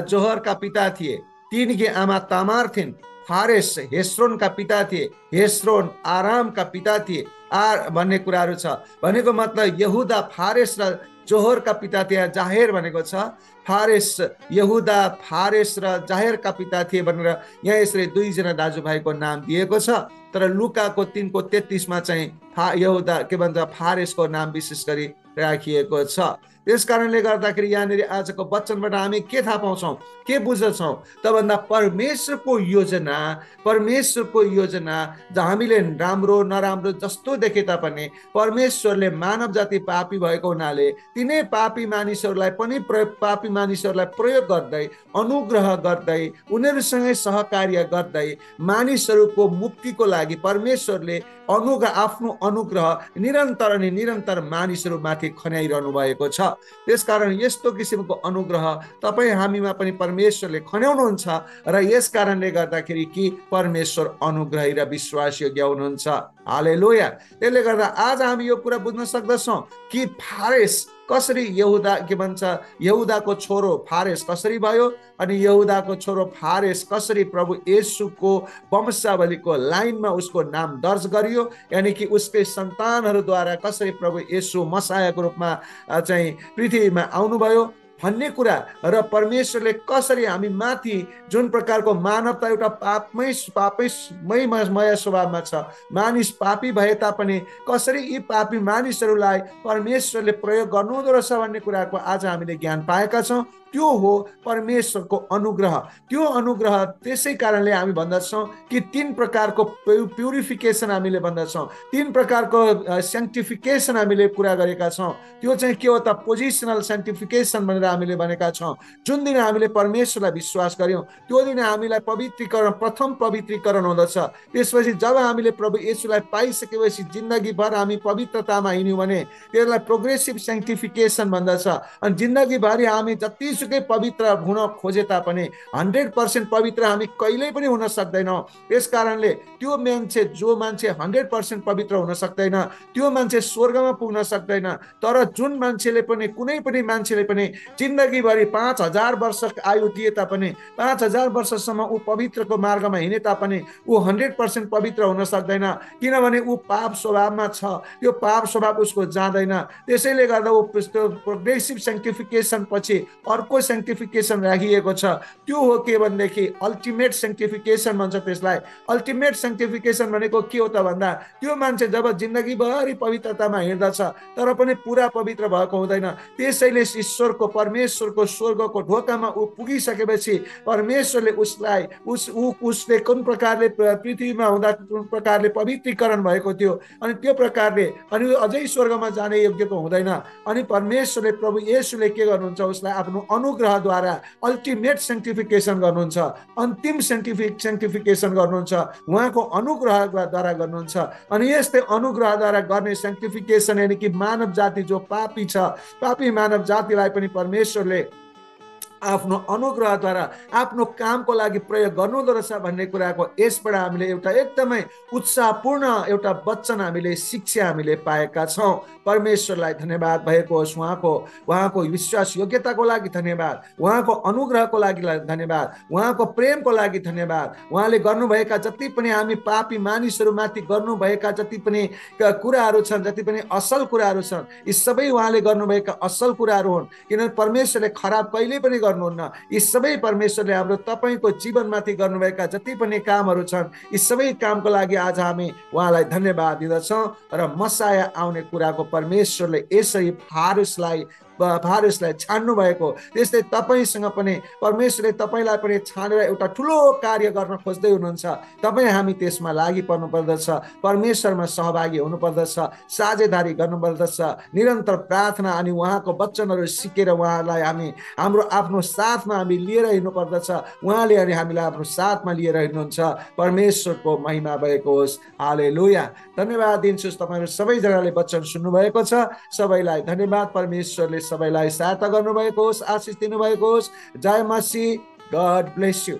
जोहरका पिता थिए। तिनकी आमा तामार थिइन्। फारेस हेस्रोनका पिता थिए। हेस्रोन आरामका पिता थिए। भन्ने कुराहरू छ। भनेको मतलब यहुदा फारेस र जोहरका पिता थिए। जाहेर भनेको छ फारेस, यहुदा फारेस र जाहेरका पिता थिए भनेर यहाँ यसरी दुईजना दाजुभाइको नाम दिएको छ। तर लुकाको 3:33 चाहिँ यहुदा के भन्छ फारेसको नाम विशेष गरी राखिएको छ। त्यस कारणले गर्दाखेरि यहाँनिर आजको वचनबाट हामी के थाहा पाउँछौँ, के बुझ्दछौँ त भन्दा परमेश्वरको योजना हामीले राम्रो नराम्रो जस्तो देखे तापनि परमेश्वरले मानव जाति पापी भएको हुनाले तिनै पापी मानिसहरूलाई प्रयोग गर्दै अनुग्रह गर्दै उनीहरूसँगै सहकार्य गर्दै मानिसहरूको मुक्तिको लागि परमेश्वरले आफ्नो अनुग्रह निरन्तर मानिसहरूमाथि खन्याइरहनु भएको छ। त्यसकारण यस्तो किसिमको अनुग्रह तपाईँ हामीमा पनि परमेश्वरले खन्याउनुहुन्छ र यस कारणले गर्दाखेरि कि परमेश्वर अनुग्रही र विश्वासयोग्य हुनुहुन्छ। हालेलुया। त्यसले गर्दा आज हामी यो कुरा बुझ्न सक्दछौँ कि फारेस कसरी यहुदाको छोरो फारेस कसरी भयो अनि यहुदाको छोरो फारेस कसरी प्रभु येशूको वंशावलीको लाइनमा उसको नाम दर्ज गरियो, यानी कि उसकै सन्तानहरूद्वारा कसरी प्रभु येशू मसायाको रूपमा चाहिँ पृथ्वीमा आउनुभयो भन्ने कुरा र परमेश्वरले कसरी हामी माथि जुन प्रकारको मानवता एउटा पापमय स्वभावमा छ, मानिस पापी भए तापनि कसरी यी पापी मानिसहरूलाई परमेश्वरले प्रयोग गर्नुहुँदो रहेछ भन्ने कुराको आज हामीले ज्ञान पाएका छौँ। त्यो हो परमेश्वरको अनुग्रह। त्यो अनुग्रह त्यसै कारणले हामी भन्दछौँ कि 3 प्रकारको प्युरिफिकेसन हामीले भन्दछौँ, 3 प्रकारको सेन्टिफिकेसन हामीले कुरा गरेका छौँ। त्यो चाहिँ के हो त पोजिसनल सेन्टिफिकेसन भनेर हामीले भनेका छौँ। जुन दिन हामीले परमेश्वरलाई विश्वास गर्यौँ त्यो दिन हामीलाई प्रथम पवित्रीकरण हुँदछ। त्यसपछि जब हामीले प्रभु येशूलाई पाइसकेपछि जिन्दगीभर हामी पवित्रतामा हिँड्यौँ भने त्यसलाई प्रोग्रेसिभ सेन्टिफिकेसन भन्दछ। अनि जिन्दगीभरि हामी जतिसुकै पवित्र हुन खोजे तापनि 100% पवित्र हामी कहिल्यै पनि हुन सक्दैनौँ। त्यस कारणले जो मान्छे 100% पवित्र हुन सक्दैन त्यो मान्छे स्वर्गमा पुग्न सक्दैन। तर जुन मान्छेले पनि कुनै पनि मान्छेले पनि जिन्दगीभरि 5000 वर्ष आयु दिए तापनि 5000 वर्षसम्म ऊ पवित्रको मार्गमा हिँडे तापनि ऊ 100% पवित्र हुन सक्दैन, किनभने ऊ पाप स्वभावमा छ। त्यो पाप स्वभाव उसको जाँदैन। त्यसैले गर्दा ऊ प्रोग्रेसिभ सेन्टिफिकेसन पछि अर्को अर्को सेन्टिफिकेसन राखिएको छ। त्यो हो के भनेदेखि अल्टिमेट सेन्टिफिकेसन भन्छ त्यसलाई। अल्टिमेट सेन्टिफिकेसन भनेको के हो त भन्दा त्यो मान्छे जब जिन्दगीभरि पवित्रतामा हिँड्दछ तर पनि पुरा पवित्र भएको हुँदैन, त्यसैले ईश्वरको परमेश्वरको स्वर्गको ढोकामा ऊ पुगिसकेपछि परमेश्वरले उसले कुन प्रकारले पृथ्वीमा हुँदा कुन प्रकारले पवित्रीकरण भएको थियो अनि त्यो प्रकारले अनि अझै स्वर्गमा जाने योग्यको हुँदैन। अनि परमेश्वरले प्रभु येशूले के गर्नुहुन्छ, उसलाई आफ्नो अनुग्रहद्वारा अल्टिमेट सेन्टिफिकेसन गर्नुहुन्छ, अन्तिम सेन्टिफिकेसन गर्नुहुन्छ, उहाँको अनुग्रहद्वारा गर्नुहुन्छ। अनि यस्तै अनुग्रहद्वारा गर्ने सेन्टिफिकेसन यानि कि मानव जाति जो पापी छ, पापी मानव जातिलाई पनि परमेश्वरले आफ्नो अनुग्रहद्वारा आफ्नो कामको लागि प्रयोग गर्नुहुँदो रहेछ भन्ने कुराको यसबाट हामीले एउटा एकदमै उत्साहपूर्ण एउटा वचन हामीले शिक्षा हामीले पाएका छौँ। परमेश्वरलाई धन्यवाद भएको होस्, उहाँको विश्वास योग्यताको लागि धन्यवाद, उहाँको अनुग्रहको लागि धन्यवाद, उहाँको प्रेमको लागि धन्यवाद। उहाँले गर्नुभएका जति पनि हामी पापी मानिसहरूमाथि गर्नुभएका जति पनि कुराहरू छन्, जति पनि असल कुराहरू छन्, यी सबै उहाँले गर्नुभएका असल कुराहरू हुन्। किनभने परमेश्वरले खराब कहिले पनि गर्नुहुन्न। यी सबै परमेश्वरले हाम्रो तपाईको जीवनमाथि गर्नुभएका जति पनि कामहरू छन्, यी सबै कामको लागि आज हामी उहाँलाई धन्यवाद दिँदछौँ। र मसाया आउने कुराको परमेश्वरले यसरी फारसलाई छान्नु भएको, त्यस्तै तपाईसँग पनि परमेश्वरले तपाईलाई पनि छानेर एउटा ठुलो कार्य गर्न खोज्दै हुनुहुन्छ। तपाईँ हामी त्यसमा लागि पर्नु पर्दछ, परमेश्वरमा सहभागी हुनुपर्दछ, साझेदारी गर्नुपर्दछ, निरन्तर प्रार्थना अनि उहाँको वचनहरू सिकेर उहाँलाई हामी हाम्रो आफ्नो साथमा हामी लिएर हिँड्नु पर्दछ। उहाँले अनि हामीलाई आफ्नो साथमा लिएर हिँड्नुहुन्छ। परमेश्वरको महिमा भएको होस्। हालेलुया। धन्यवाद दिन्छु तपाईहरु सबैजनाले वचन सुन्नुभएको छ। सबैलाई धन्यवाद। परमेश्वरले सबैलाई सहायता गर्नुभएको होस्, आशिष दिनुभएको होस्। जय मसीह। God bless you.